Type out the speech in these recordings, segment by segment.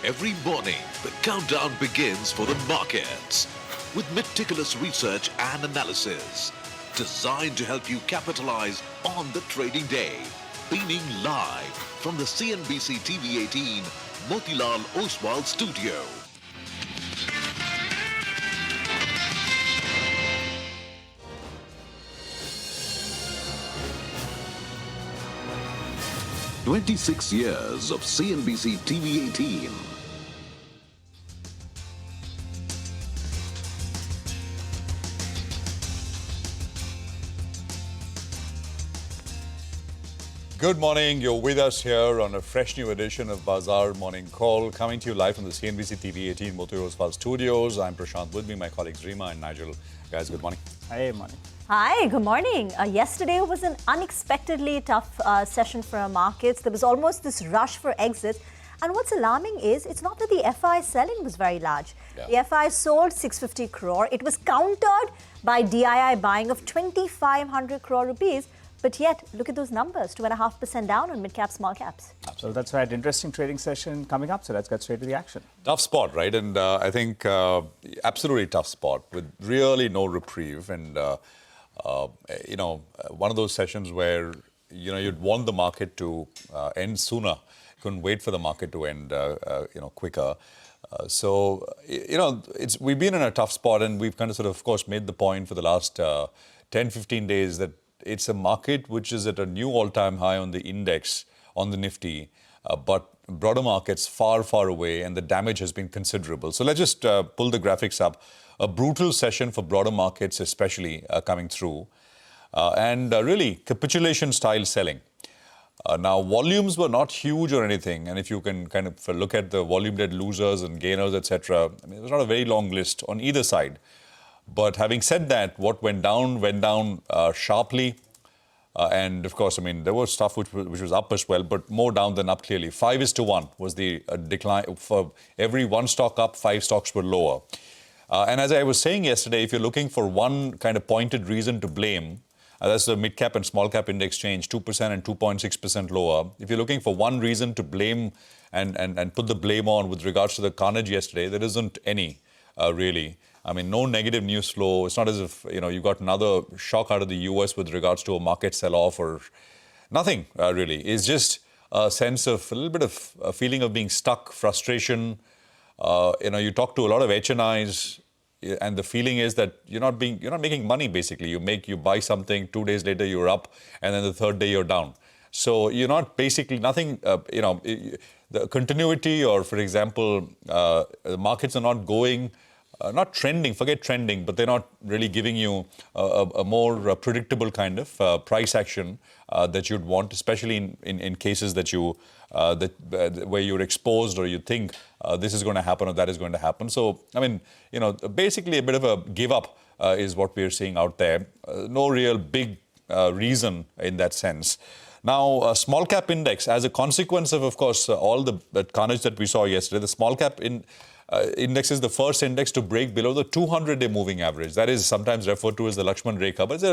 Every morning, the countdown begins for the markets with meticulous research and analysis designed to help you capitalize on the trading day. Beaming live from the CNBC-TV18 Motilal Oswal studio. "26 years of CNBC-TV18. Good morning. You're with us here on a fresh new edition of Bazaar Morning Call, coming to you live from the CNBC-TV18 Motilal Oswal studios. I'm Prashant, with me my colleagues Rima and Nigel. Guys, good morning. Hey, morning. Hi, good morning. Yesterday was an unexpectedly tough session for our markets. There was almost this rush for exits. And what's alarming is it's not that the FI selling was very large. Yeah. The FI sold 650 crore. It was countered by DII buying of 2,500 crore rupees. But yet, look at those numbers, 2.5% down on mid-cap, small caps. So that's right. Interesting trading session coming up. So let's get straight to the action. Tough spot, right? And I think absolutely tough spot with really no reprieve. And, one of those sessions where, you'd want the market to end sooner. Couldn't wait for the market to end, quicker. We've been in a tough spot, and we've kind of course, made the point for the last 10, 15 days that it's a market which is at a new all-time high on the index, on the Nifty, but broader markets far, far away, and the damage has been considerable. So let's just pull the graphics up. A brutal session for broader markets, especially coming through, and really capitulation-style selling. Now, volumes were not huge or anything, and if you can kind of look at the volume-led losers and gainers, etc., it was not a very long list on either side. But having said that, what went down sharply. And of course, there was stuff which was up as well, but more down than up clearly. 5:1 was the decline. For every one stock up, 5 stocks were lower. And as I was saying yesterday, if you're looking for one kind of pointed reason to blame, that's the mid-cap and small-cap index change, 2% and 2.6% lower. If you're looking for one reason to blame and put the blame on with regards to the carnage yesterday, there isn't any, really. No negative news flow. It's not as if, you got another shock out of the US with regards to a market sell-off or nothing, really. It's just a sense of a little bit of a feeling of being stuck, frustration. You talk to a lot of HNIs, and the feeling is that you're not making money, basically. You buy something, 2 days later you're up, and then the third day you're down. So you're not basically nothing, the continuity, or for example, the markets are not going, not trending, forget trending, but they're not really giving you a more predictable kind of price action that you'd want, especially in cases that where you're exposed or you think this is going to happen or that is going to happen. So, basically a bit of a give up is what we're seeing out there. No real big reason in that sense. Now, small cap index, as a consequence of course, all the carnage that we saw yesterday, the small cap index is the first index to break below the 200-day moving average. That is sometimes referred to as the Lakshman Rekha, but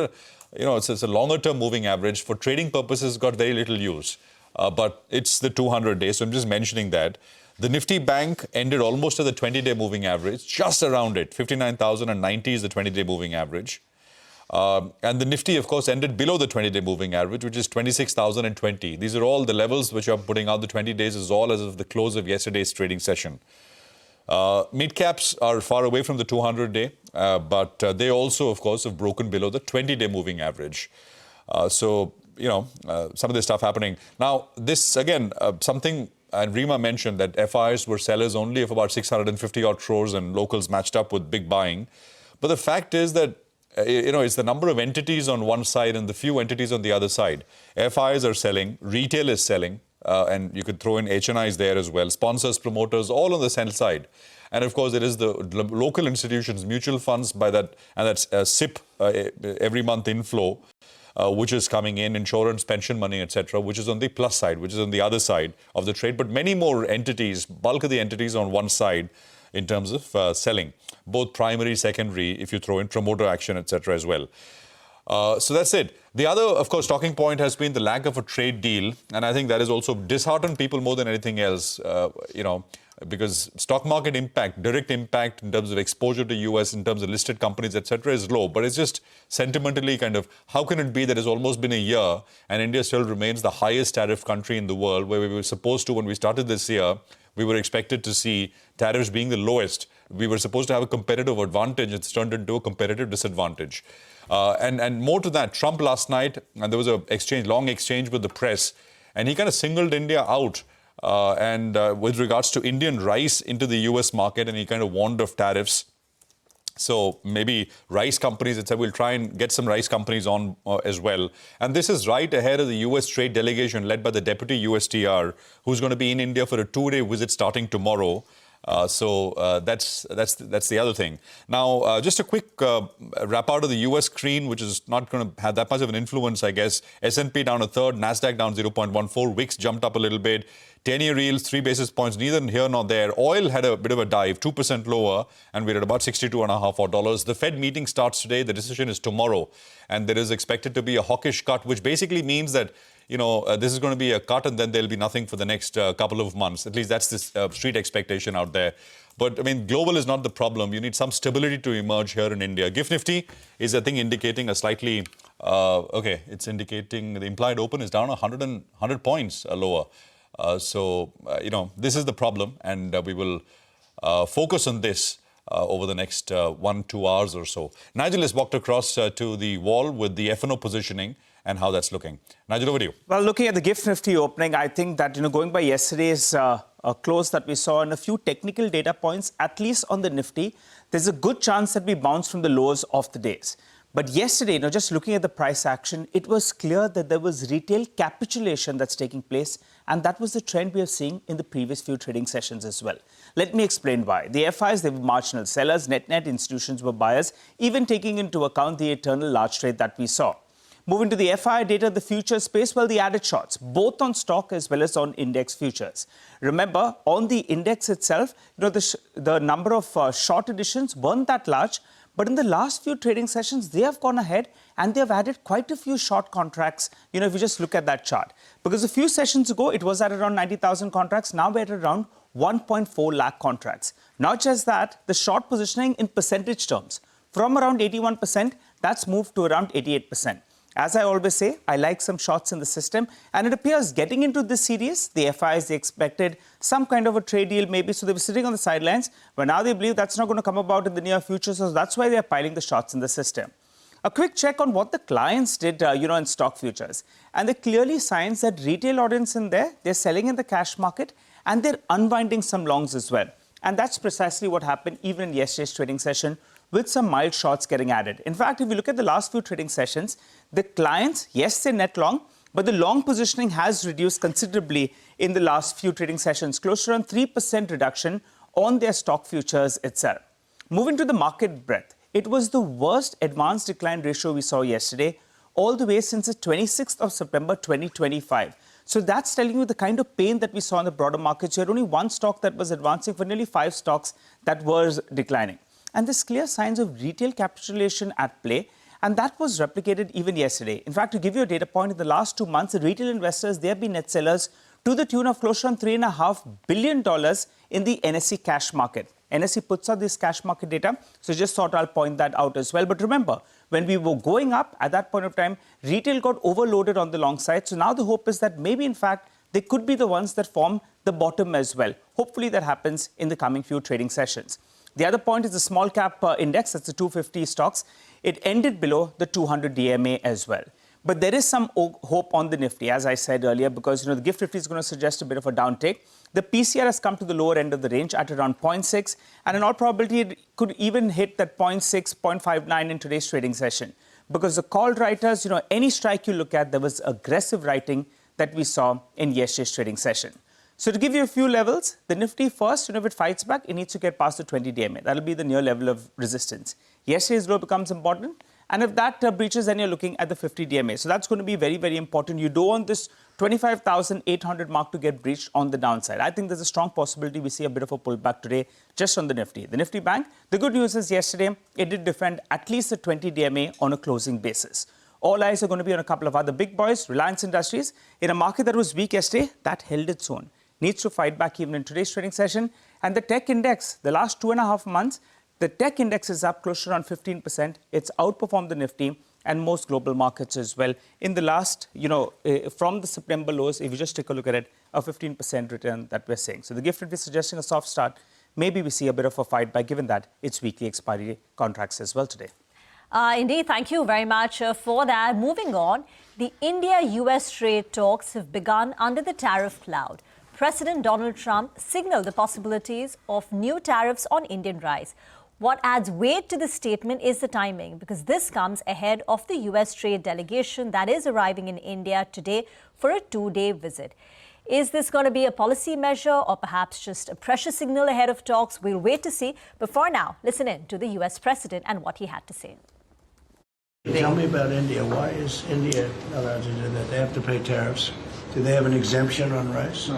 it's a longer-term moving average. For trading purposes, got very little use, but it's the 200-day, so I'm just mentioning that. The Nifty Bank ended almost at the 20-day moving average, just around it. 59,090 is the 20-day moving average. And the Nifty, of course, ended below the 20-day moving average, which is 26,020. These are all the levels which I'm putting out. The 20 days is all as of the close of yesterday's trading session. Mid-caps are far away from the 200-day, but they also, of course, have broken below the 20-day moving average. Some of this stuff happening. Now, this, again, something, and Rima mentioned that FIs were sellers only of about 650-odd crores and locals matched up with big buying. But the fact is that, it's the number of entities on one side and the few entities on the other side. FIs are selling, retail is selling, and you could throw in HNIs there as well, sponsors, promoters, all on the sell side. And of course, it is the local institutions, mutual funds, and that's SIP, every month inflow, which is coming in, insurance, pension money, etc., which is on the plus side, which is on the other side of the trade. But many more entities, bulk of the entities on one side in terms of selling, both primary, secondary, if you throw in promoter action, etc. as well. So that's it. The other, of course, talking point has been the lack of a trade deal. And I think that has also disheartened people more than anything else. because stock market impact, direct impact in terms of exposure to US, in terms of listed companies, etc., is low. But it's just sentimentally kind of, how can it be that it's almost been a year and India still remains the highest tariff country in the world, where we were supposed to, when we started this year, we were expected to see tariffs being the lowest. We were supposed to have a competitive advantage. It's turned into a competitive disadvantage. And more to that, Trump last night, and there was a long exchange with the press, and he kind of singled India out with regards to Indian rice into the US market, and he kind of warned of tariffs. So maybe rice companies, etc., we'll try and get some rice companies on as well. And this is right ahead of the US trade delegation led by the deputy USTR, who's going to be in India for a 2-day visit starting tomorrow. So that's the other thing. Now, just a quick wrap out of the US screen, which is not going to have that much of an influence, I guess. S&P down a third, NASDAQ down 0.14, VIX jumped up a little bit. 10-year yields, 3 basis points, neither here nor there. Oil had a bit of a dive, 2% lower, and we're at about $62.5. The Fed meeting starts today. The decision is tomorrow. And there is expected to be a hawkish cut, which basically means that, this is going to be a cut and then there'll be nothing for the next couple of months. At least that's the street expectation out there. But, I mean, global is not the problem. You need some stability to emerge here in India. GIFT Nifty is, I think, indicating a slightly, it's indicating the implied open is down 100 points lower. This is the problem, and we will focus on this over the next 1-2 hours or so. Nigel has walked across to the wall with the F&O positioning and how that's looking. Nigel, over to you. Well, looking at the GIFT Nifty opening, I think that, going by yesterday's close that we saw and a few technical data points, at least on the Nifty, there's a good chance that we bounce from the lows of the days. But yesterday, just looking at the price action, it was clear that there was retail capitulation that's taking place, and that was the trend we are seeing in the previous few trading sessions as well. Let me explain why. The FIs, they were marginal sellers, net institutions were buyers, even taking into account the eternal large trade that we saw. Moving to the FI data, the futures space, well, the added shorts, both on stock as well as on index futures. Remember, on the index itself, the number of short additions weren't that large, but in the last few trading sessions, they have gone ahead and they have added quite a few short contracts, if you just look at that chart. Because a few sessions ago, it was at around 90,000 contracts. Now we're at around 1.4 lakh contracts. Not just that, the short positioning in percentage terms, from around 81%, that's moved to around 88%. As I always say, I like some shorts in the system, and it appears getting into this series, the FIs, they expected some kind of a trade deal maybe, so they were sitting on the sidelines, but now they believe that's not going to come about in the near future, so that's why they're piling the shorts in the system. A quick check on what the clients did, in stock futures, and there clearly signs that retail audience in there, they're selling in the cash market, and they're unwinding some longs as well. And that's precisely what happened even in yesterday's trading session, with some mild shorts getting added. In fact, if you look at the last few trading sessions, the clients, yes, they're net long, but the long positioning has reduced considerably in the last few trading sessions, close to around 3% reduction on their stock futures itself. Moving to the market breadth, it was the worst advanced decline ratio we saw yesterday, all the way since the 26th of September 2025. So that's telling you the kind of pain that we saw in the broader markets. You had only one stock that was advancing for nearly 5 stocks that was declining. And there's clear signs of retail capitulation at play, and that was replicated even yesterday. In fact, to give you a data point, in the last 2 months, the retail investors, they have been net sellers to the tune of close to $3.5 billion in the NSE cash market. NSE puts out this cash market data, so just thought I'll point that out as well. But remember, when we were going up, at that point of time, retail got overloaded on the long side. So now the hope is that maybe, in fact, they could be the ones that form the bottom as well. Hopefully that happens in the coming few trading sessions. The other point is the small cap index, that's the 250 stocks. It ended below the 200 DMA as well. But there is some hope on the Nifty, as I said earlier, because the GIFT Nifty is going to suggest a bit of a downtake. The PCR has come to the lower end of the range at around 0.6, and in all probability, it could even hit that 0.6, 0.59 in today's trading session. Because the call writers, any strike you look at, there was aggressive writing that we saw in yesterday's trading session. So to give you a few levels, the Nifty first, if it fights back, it needs to get past the 20 DMA. That'll be the near level of resistance. Yesterday's low becomes important. And if that breaches, then you're looking at the 50 DMA. So that's going to be very, very important. You don't want this 25,800 mark to get breached on the downside. I think there's a strong possibility we see a bit of a pullback today just on the Nifty. The Nifty Bank, the good news is yesterday, it did defend at least the 20 DMA on a closing basis. All eyes are going to be on a couple of other big boys. Reliance Industries, in a market that was weak yesterday, that held its own. needs to fight back even in today's trading session. And the tech index, the last 2.5 months, the tech index is up close to around 15%. It's outperformed the Nifty and most global markets as well. In the last, from the September lows, if you just take a look at it, a 15% return that we're seeing. So the gift Nifty is suggesting a soft start. Maybe we see a bit of a fight back, given that it's weekly expiry contracts as well today. Indeed, thank you very much for that. Moving on, the India-US trade talks have begun under the tariff cloud. President Donald Trump signaled the possibilities of new tariffs on Indian rice. What adds weight to the statement is the timing, because this comes ahead of the US trade delegation that is arriving in India today for a 2-day visit. Is this going to be a policy measure or perhaps just a pressure signal ahead of talks? We'll wait to see. But for now, listen in to the US president and what he had to say. Tell me about India. Why is India allowed to do that? They have to pay tariffs. Do they have an exemption on rice?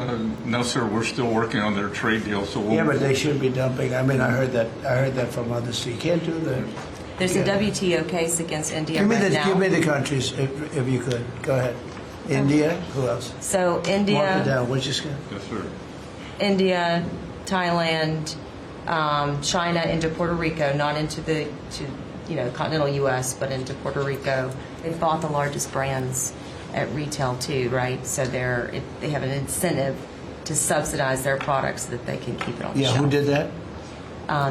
No, sir. We're still working on their trade deal. So Yeah, but they should be dumping. I mean, I heard that from others. So you can't do that. There's a WTO case against India Give me now. the countries, if you could. Go ahead. India. Who else? So Mark it India, down. What's your skin? yes, sir. India, Thailand, China into Puerto Rico, not into the continental U.S., but into Puerto Rico. They've bought the largest brands at retail too, right? So they have an incentive to subsidize their products so that they can keep it on the Yeah. shelf. Who did that?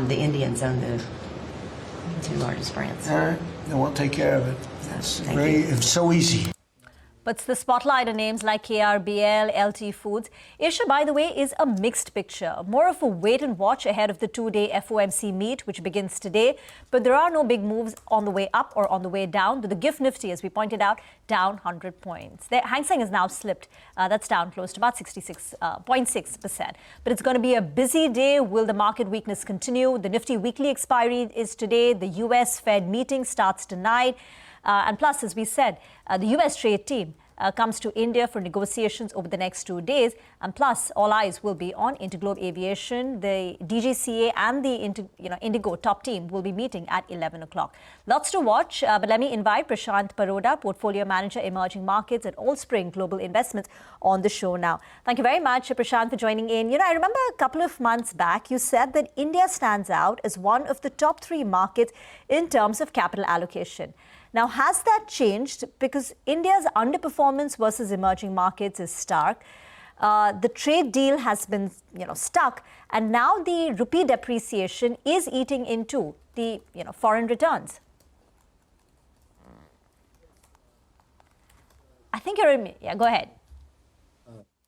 The Indians own the 2 largest brands. All right. Then we'll take care of it. Thank you. It's so easy. But the spotlight on names like KRBL, LT Foods. Asia, by the way, is a mixed picture. More of a wait and watch ahead of the 2-day FOMC meet, which begins today. But there are no big moves on the way up or on the way down. The gift Nifty, as we pointed out, down 100 points. The Hang Seng has now slipped. That's down close to about 66.6%. But it's going to be a busy day. Will the market weakness continue? The Nifty weekly expiry is today. The US Fed meeting starts tonight. And plus, as we said, the US trade team comes to India for negotiations over the next 2 days. And plus, all eyes will be on Interglobe Aviation. The DGCA and the Indigo top team will be meeting at 11 o'clock. Lots to watch, but let me invite Prashant Paroda, Portfolio Manager, Emerging Markets at Allspring Global Investments, on the show now. Thank you very much, Prashant, for joining in. I remember a couple of months back, you said that India stands out as one of the top 3 markets in terms of capital allocation. Now, has that changed? Because India's underperformance versus emerging markets is stark. The trade deal has been, stuck, and now the rupee depreciation is eating into the, foreign returns. I think you're in. Yeah, go ahead.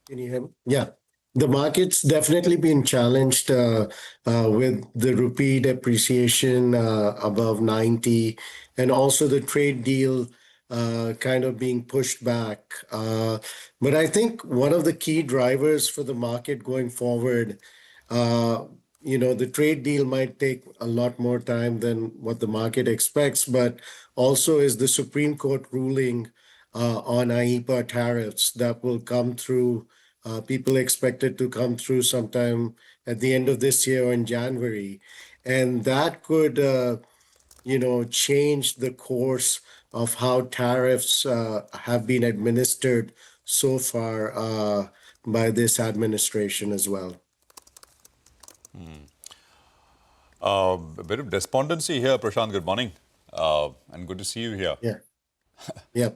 Can you hear me? Yeah. The market's definitely been challenged with the rupee depreciation above 90, and also the trade deal kind of being pushed back. But I think one of the key drivers for the market going forward, the trade deal might take a lot more time than what the market expects, but also is the Supreme Court ruling on IEEPA tariffs that will come through. People expect it to come through sometime at the end of this year or in January. And that could, change the course of how tariffs have been administered so far by this administration as well. A bit of despondency here, Prashant. Good morning, and good to see you here. Yeah. Yeah.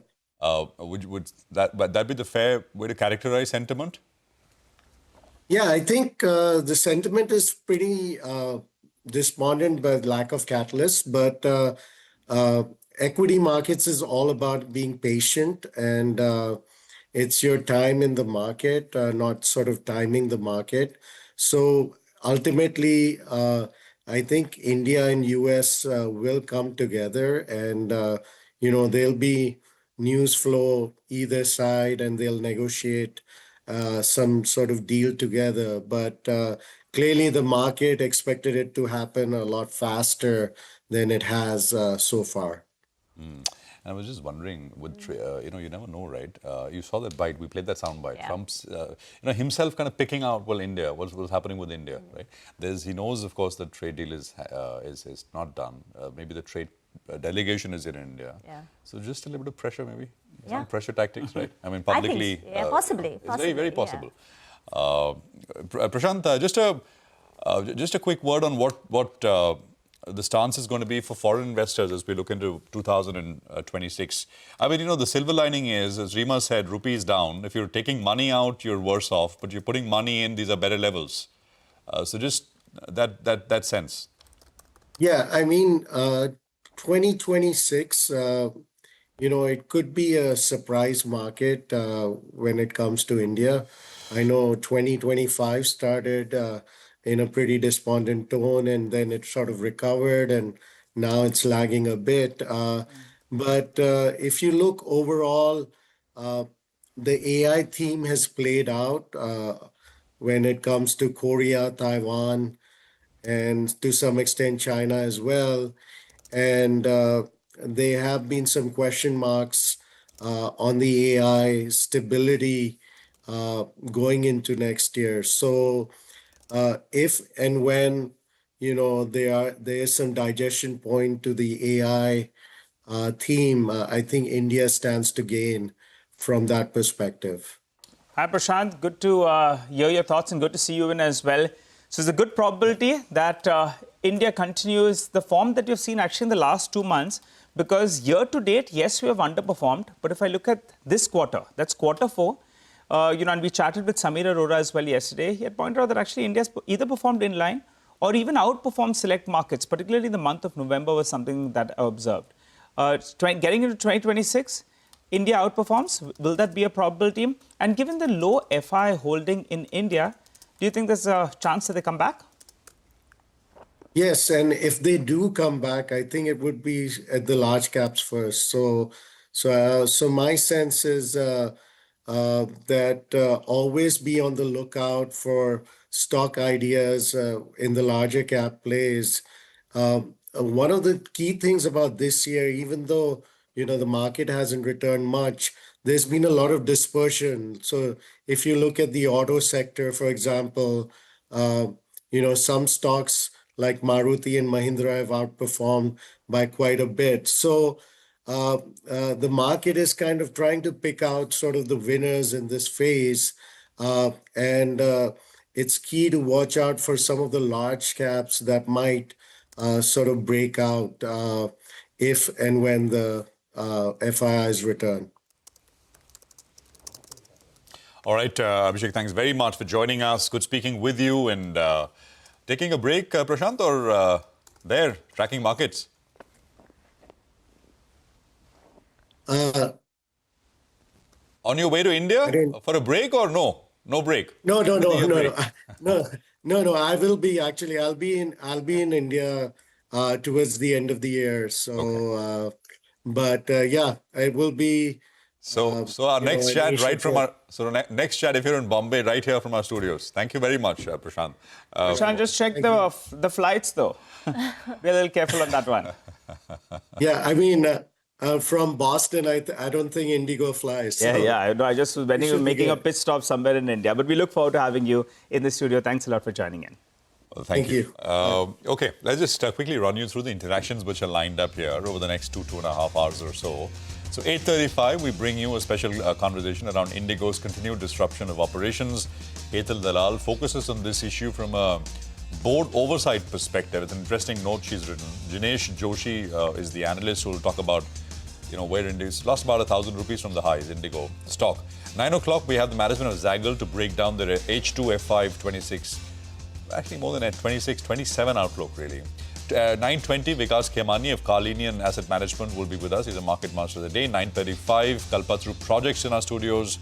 Would that be the fair way to characterize sentiment? Yeah, I think the sentiment is pretty despondent by lack of catalyst, but equity markets is all about being patient, and it's your time in the market, not sort of timing the market. So ultimately, I think India and US will come together, and there'll be news flow either side, and they'll negotiate some sort of deal together. But clearly the market expected it to happen a lot faster than it has so far. And I was just wondering, you never know, right? You saw that bite. We played that sound bite. Yeah. Trump's, himself kind of picking out, India, what's happening with India, right? He knows, of course, the trade deal is not done. Maybe the trade delegation is in India. Yeah. So just a little bit of pressure, maybe. Yeah. Some pressure tactics, right? I mean, publicly. Possibly. It's very, very possible. Prashant, just a quick word on what the stance is going to be for foreign investors as we look into 2026. I mean, the silver lining is, as Rima said, rupee is down. If you're taking money out, you're worse off. But you're putting money in, these are better levels. So just that sense. Yeah, I mean, 2026, it could be a surprise market when it comes to India. I know 2025 started in a pretty despondent tone, and then it sort of recovered, and now it's lagging a bit. But if you look overall, the AI theme has played out when it comes to Korea, Taiwan, and to some extent China as well. And there have been some question marks on the AI stability going into next year. So if and when there is some digestion point to the AI theme, I think India stands to gain from that perspective. Hi, Prashant. Good to hear your thoughts and good to see you in as well. So there's a good probability that India continues the form that you've seen actually in the last 2 months, because year to date, yes, we have underperformed. But if I look at this quarter, that's quarter 4, and we chatted with Samir Arora as well yesterday. He had pointed out that actually India's either performed in line or even outperformed select markets, particularly the month of November was something that I observed. Getting into 2026, India outperforms. Will that be a probability? And given the low FI holding in India, do you think there's a chance that they come back? Yes, and if they do come back, I think it would be at the large caps first. So my sense is that always be on the lookout for stock ideas in the larger cap plays. One of the key things about this year, even though the market hasn't returned much, there's been a lot of dispersion. So if you look at the auto sector, for example, some stocks like Maruti and Mahindra have outperformed by quite a bit. So the market is kind of trying to pick out sort of the winners in this phase. And it's key to watch out for some of the large caps that might sort of break out if and when the FIIs return. All right, Abhishek, thanks very much for joining us. Good speaking with you, and taking a break, Prashant, or tracking markets? On your way to India for a break or no? No break. No. I will be actually. I'll be in India towards the end of the year. So, okay. Yeah, it will be. So our next chat next chat, if you're in Bombay, right here from our studios. Thank you very much, Prashant. Prashant, just check the flights though. Be a little careful on that one. Yeah, I mean, from Boston, I don't think Indigo flies. So yeah. I just was making a pit stop somewhere in India. But we look forward to having you in the studio. Thanks a lot for joining in. Well, thank you. Okay, let's just quickly run you through the interactions which are lined up here over the next 2.5 hours or so. So 8:35, we bring you a special conversation around Indigo's continued disruption of operations. Hetal Dalal focuses on this issue from a board oversight perspective. It's an interesting note she's written. Jinesh Joshi is the analyst who will talk about, where India's lost about 1,000 rupees from the highs, Indigo stock. 9 o'clock, we have the management of Zaggle to break down their H2 F5 26, actually more than a 26, 27 outlook, really. 9:20, Vikas Khemani of Carlinian Asset Management will be with us. He's a market master of the day. 9:35, Kalpataru Projects in our studios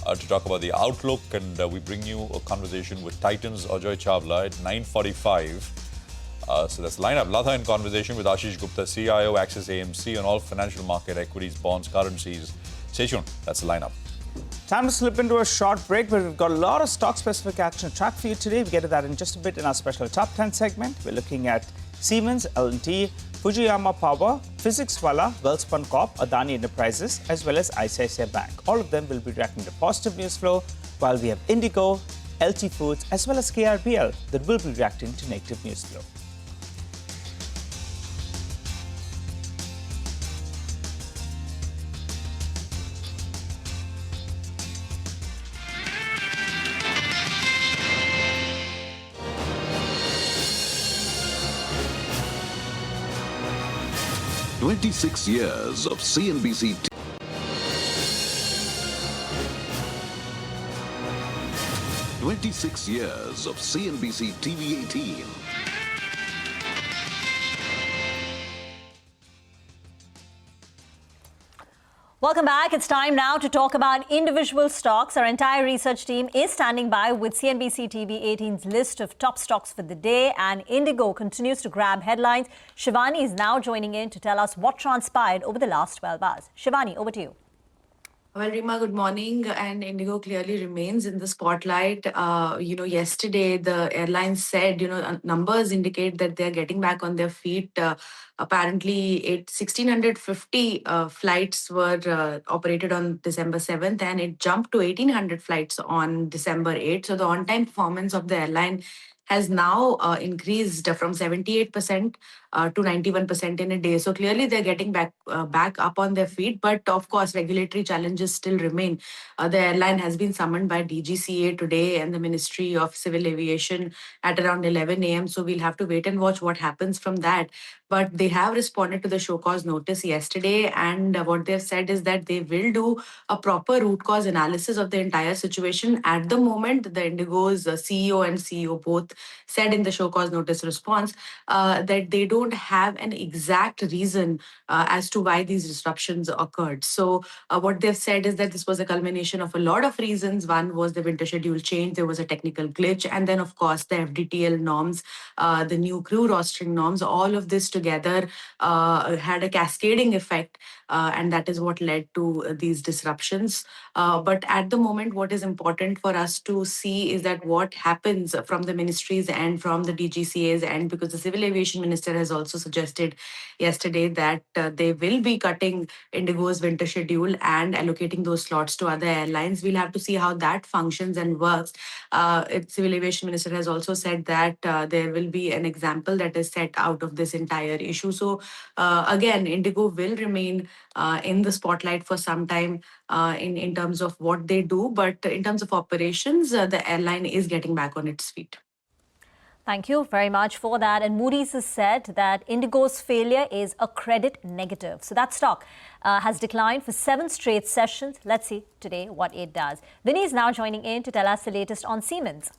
to talk about the outlook. And we bring you a conversation with Titans Ajoy Chawla at 9:45. So that's lineup. Latha in conversation with Ashish Gupta, CIO, Axis AMC, on all financial market equities, bonds, currencies. Stay tuned. That's the lineup. Time to slip into a short break, but we've got a lot of stock-specific action to track for you today. We get to that in just a bit in our special Top 10 segment. We're looking at Siemens, L&T, Fujiyama Power, Physicswala, Welspun Corp, Adani Enterprises, as well as ICICI Bank. All of them will be reacting to positive news flow, while we have Indigo, LT Foods, as well as KRBL that will be reacting to negative news flow. 26 years of CNBC. 26 years of CNBC TV18. Welcome back. It's time now to talk about individual stocks. Our entire research team is standing by with CNBC TV18's list of top stocks for the day, and Indigo continues to grab headlines. Shivani is now joining in to tell us what transpired over the last 12 hours. Shivani, over to you. Well, Rima, good morning. And Indigo clearly remains in the spotlight. Yesterday the airlines said, numbers indicate that they're getting back on their feet. Apparently, 1,650 flights were operated on December 7th, and it jumped to 1,800 flights on December 8th. So the on-time performance of the airline has now increased from 78% to 91% in a day. So clearly they're getting back up on their feet. But of course, regulatory challenges still remain. The airline has been summoned by DGCA today and the Ministry of Civil Aviation at around 11 a.m. So we'll have to wait and watch what happens from that. But they have responded to the show cause notice yesterday. And what they've said is that they will do a proper root cause analysis of the entire situation. At the moment, the Indigo's CEO and CEO both said in the show cause notice response that they don't have an exact reason as to why these disruptions occurred. So what they've said is that this was a culmination of a lot of reasons. One was the winter schedule change, there was a technical glitch, and then of course the FDTL norms, the new crew rostering norms, all of this together had a cascading effect, and that is what led to these disruptions. But at the moment, what is important for us to see is that what happens from the ministries and from the DGCAs, and because the Civil Aviation Minister has also suggested yesterday that they will be cutting Indigo's winter schedule and allocating those slots to other airlines. We'll have to see how that functions and works. Civil Aviation Minister has also said that there will be an example that is set out of this entire issue. So again, Indigo will remain in the spotlight for some time in terms of what they do. But in terms of operations, the airline is getting back on its feet. Thank you very much for that. And Moody's has said that Indigo's failure is a credit negative. So that stock has declined for 7 straight sessions. Let's see today what it does. Vinny is now joining in to tell us the latest on Siemens.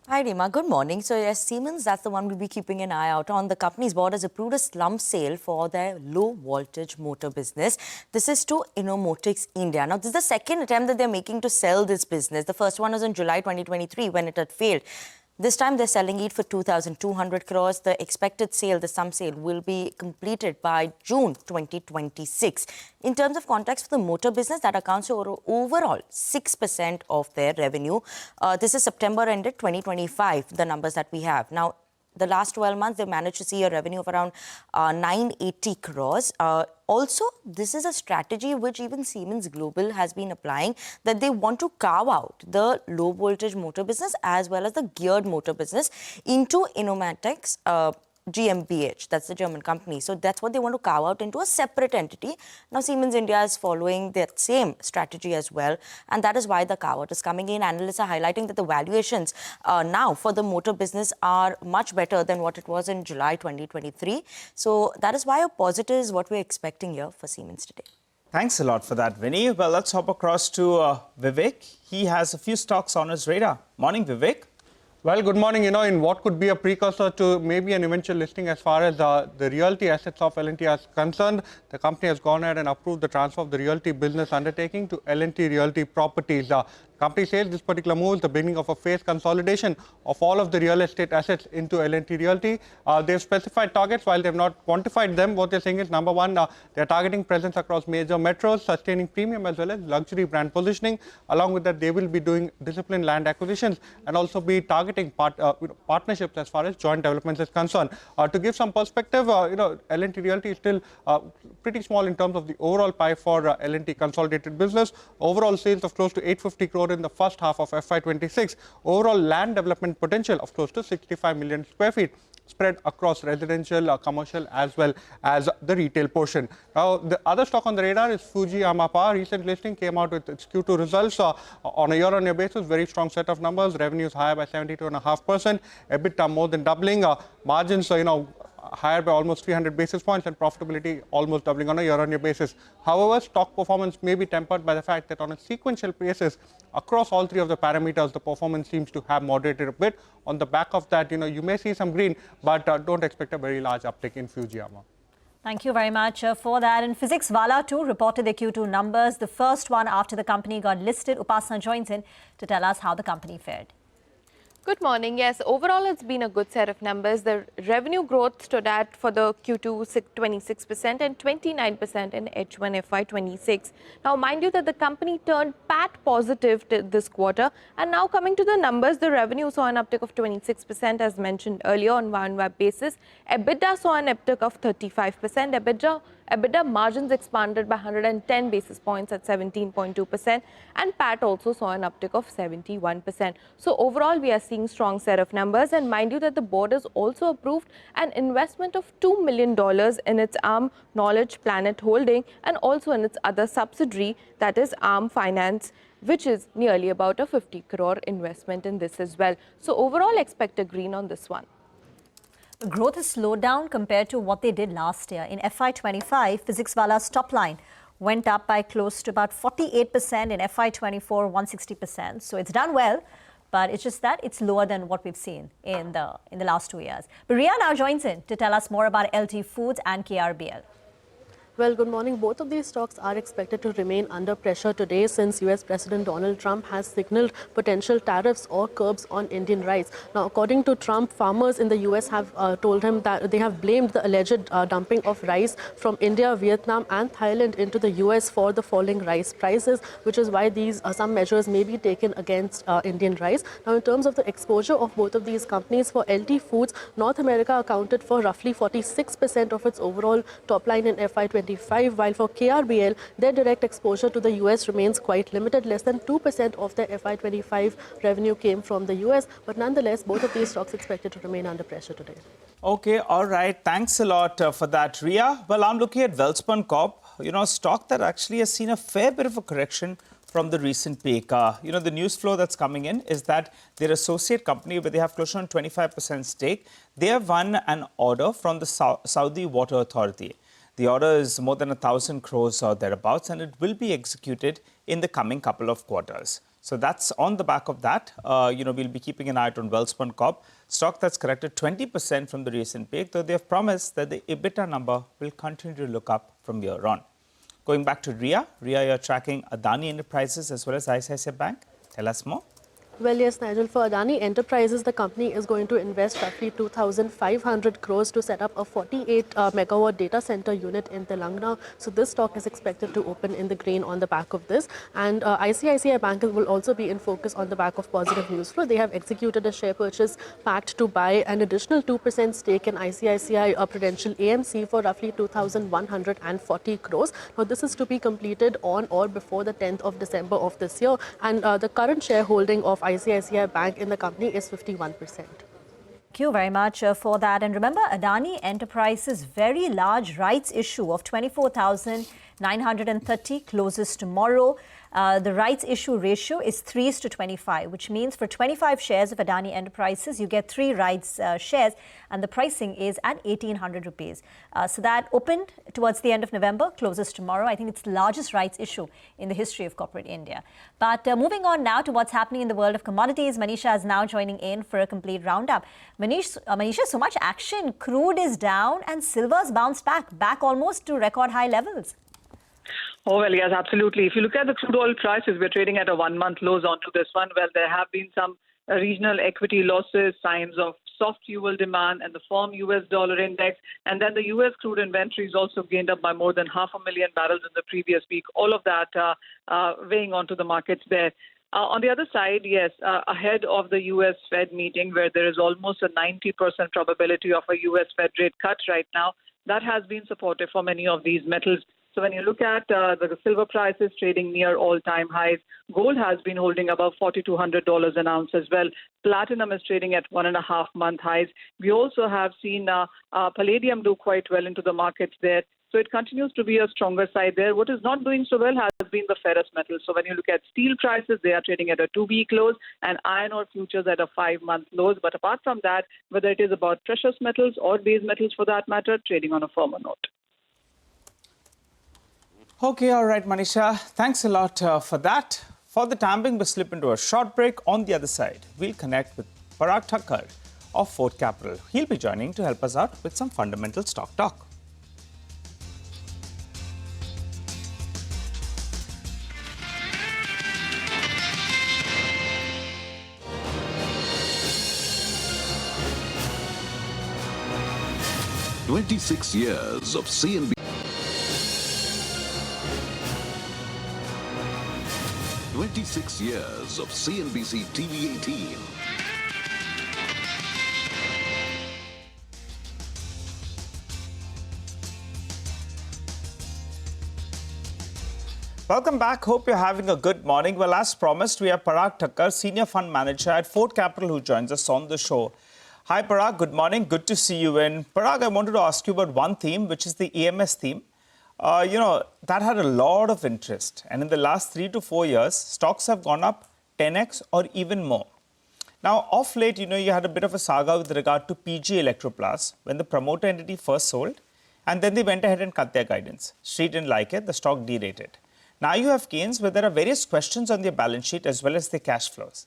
Hi, Rima. Good morning. So, yes, Siemens, that's the one we'll be keeping an eye out on. The company's board has approved a slump sale for their low-voltage motor business. This is to Innomotics India. Now, this is the second attempt that they're making to sell this business. The first one was in July 2023 when it had failed. This time, they're selling it for 2,200 crores. The expected sale, the slump sale, will be completed by June 2026. In terms of context for the motor business, that accounts for overall 6% of their revenue. This is September ended 2025, the numbers that we have. Now, the last 12 months, they managed to see a revenue of around 980 crores. Also, this is a strategy which even Siemens Global has been applying, that they want to carve out the low voltage motor business as well as the geared motor business into Innomotics GmbH, that's the German company. So that's what they want to carve out into a separate entity. Now Siemens India is following that same strategy as well, and that is why the carve out is coming in. Analysts are highlighting that the valuations now for the motor business are much better than what it was in July 2023. So that is why a positive is what we're expecting here for Siemens today. Thanks a lot for that, Vinny. Well, let's hop across to Vivek. He has a few stocks on his radar. Morning, Vivek. Well, good morning. In what could be a precursor to maybe an eventual listing as far as the realty assets of L&T are concerned, the company has gone ahead and approved the transfer of the realty business undertaking to L&T Realty Properties. Company says this particular move is the beginning of a phased consolidation of all of the real estate assets into L&T Realty. They've specified targets while they've not quantified them. What they're saying is, number one, they're targeting presence across major metros, sustaining premium as well as luxury brand positioning. Along with that, they will be doing disciplined land acquisitions and also be targeting partnerships as far as joint developments is concerned. To give some perspective, L&T Realty is still pretty small in terms of the overall pie for L&T consolidated business. Overall sales of close to 850 crore in the first half of FY26. Overall land development potential of close to 65 million square feet, spread across residential, commercial as well as the retail portion. Now, the other stock on the radar is Fujiyama Power. Recent listing came out with its Q2 results on a year-on-year basis. Very strong set of numbers. Revenues higher by 72.5%. EBITDA more than doubling. Margins, higher by almost 300 basis points and profitability almost doubling on a year-on-year basis. However, stock performance may be tempered by the fact that on a sequential basis, across all three of the parameters, the performance seems to have moderated a bit. On the back of that, you may see some green, but don't expect a very large uptick in Fujiyama. Thank you very much for that. And Physics Wala too reported their Q2 numbers, the first one after the company got listed. Upasana joins in to tell us how the company fared. Good morning. Yes, overall it's been a good set of numbers. The revenue growth stood at for the Q2 26% and 29% in H1 FY26. Now, mind you that the company turned PAT positive this quarter, and now coming to the numbers, the revenue saw an uptick of 26% as mentioned earlier on one-year basis. EBITDA saw an uptick of 35%. EBITDA margins expanded by 110 basis points at 17.2%, and PAT also saw an uptick of 71%. So overall, we are seeing strong set of numbers, and mind you that the board has also approved an investment of $2 million in its ARM Knowledge Planet holding and also in its other subsidiary, that is ARM Finance, which is nearly about a 50 crore investment in this as well. So overall, expect a green on this one. Growth has slowed down compared to what they did last year. In FY25, Physics Wala's top line went up by close to about 48%, in FY24, 160%. So it's done well, but it's just that it's lower than what we've seen in the last 2 years. But Ria now joins in to tell us more about LT Foods and KRBL. Well, good morning. Both of these stocks are expected to remain under pressure today since US President Donald Trump has signaled potential tariffs or curbs on Indian rice. Now, according to Trump, farmers in the US have told him that they have blamed the alleged dumping of rice from India, Vietnam and Thailand into the US for the falling rice prices, which is why these some measures may be taken against Indian rice. Now, in terms of the exposure of both of these companies, for LT Foods, North America accounted for roughly 46% of its overall top line in FY25, while for KRBL, their direct exposure to the US remains quite limited. Less than 2% of their FY25 revenue came from the US, but nonetheless, both of these stocks expected to remain under pressure today. Okay, all right. Thanks a lot for that, Ria. Well, I'm looking at Welspun Corp, a stock that actually has seen a fair bit of a correction from the recent peak. The news flow that's coming in is that their associate company, where they have close to 25% stake, they have won an order from the Saudi Water Authority. The order is more than 1,000 crores or thereabouts, and it will be executed in the coming couple of quarters. So that's on the back of that. We'll be keeping an eye out on Welspun Corp, stock that's corrected 20% from the recent peak, though they have promised that the EBITDA number will continue to look up from here on. Going back to Ria. Ria, you're tracking Adani Enterprises as well as ICICI Bank. Tell us more. Well, yes, Nigel, for Adani Enterprises, the company is going to invest roughly 2,500 crores to set up a 48 megawatt data center unit in Telangana. So this stock is expected to open in the green on the back of this. And ICICI Bank will also be in focus on the back of positive news flow. They have executed a share purchase pact to buy an additional 2% stake in ICICI Prudential AMC for roughly 2,140 crores. Now, this is to be completed on or before the 10th of December of this year. And the current shareholding of ICICI Bank in the company is 51%. Thank you very much for that. And remember, Adani Enterprises' very large rights issue of 24,930 closes tomorrow. The rights issue ratio is 3:25, which means for 25 shares of Adani Enterprises, you get 3 rights shares, and the pricing is at 1,800 rupees. So that opened towards the end of November, closes tomorrow. I think it's the largest rights issue in the history of corporate India. But moving on now to what's happening in the world of commodities, Manisha is now joining in for a complete roundup. Manisha, so much action. Crude is down and silver's bounced back almost to record high levels. Oh, well, yes, absolutely. If you look at the crude oil prices, we're trading at a one-month lows onto this one. Well, there have been some regional equity losses, signs of soft fuel demand and the firm US dollar index. And then the US crude inventories also gained up by more than 500,000 barrels in the previous week. All of that weighing onto the markets there. On the other side, yes, ahead of the U.S. Fed meeting, where there is almost a 90% probability of a U.S. Fed rate cut right now, that has been supportive for many of these metals. So when you look at the silver prices trading near all-time highs, gold has been holding above $4,200 an ounce as well. Platinum is trading at 1.5-month highs. We also have seen palladium do quite well into the markets there. So it continues to be a stronger side there. What is not doing so well has been the ferrous metals. So when you look at steel prices, they are trading at a 2-week lows, and iron ore futures at a 5-month lows. But apart from that, whether it is about precious metals or base metals for that matter, trading on a firmer note. Okay, all right, Manisha. Thanks a lot for that. For the time being, we'll slip into a short break. On the other side, we'll connect with Parag Thakkar of Fort Capital. He'll be joining to help us out with some fundamental stock talk. "26 years of CNBC. 26 years of CNBC-TV18. Welcome back. Hope you're having a good morning. Well, as promised, we have Parag Thakkar, Senior Fund Manager at Fort Capital, who joins us on the show. Hi, Parag. Good morning. Good to see you in. Parag, I wanted to ask you about one theme, which is the EMS theme. That had a lot of interest. And in the last 3 to 4 years, stocks have gone up 10x or even more. Now, of late, you had a bit of a saga with regard to PG Electroplast when the promoter entity first sold, and then they went ahead and cut their guidance. Street didn't like it. The stock derated. Now you have gains where there are various questions on their balance sheet as well as their cash flows.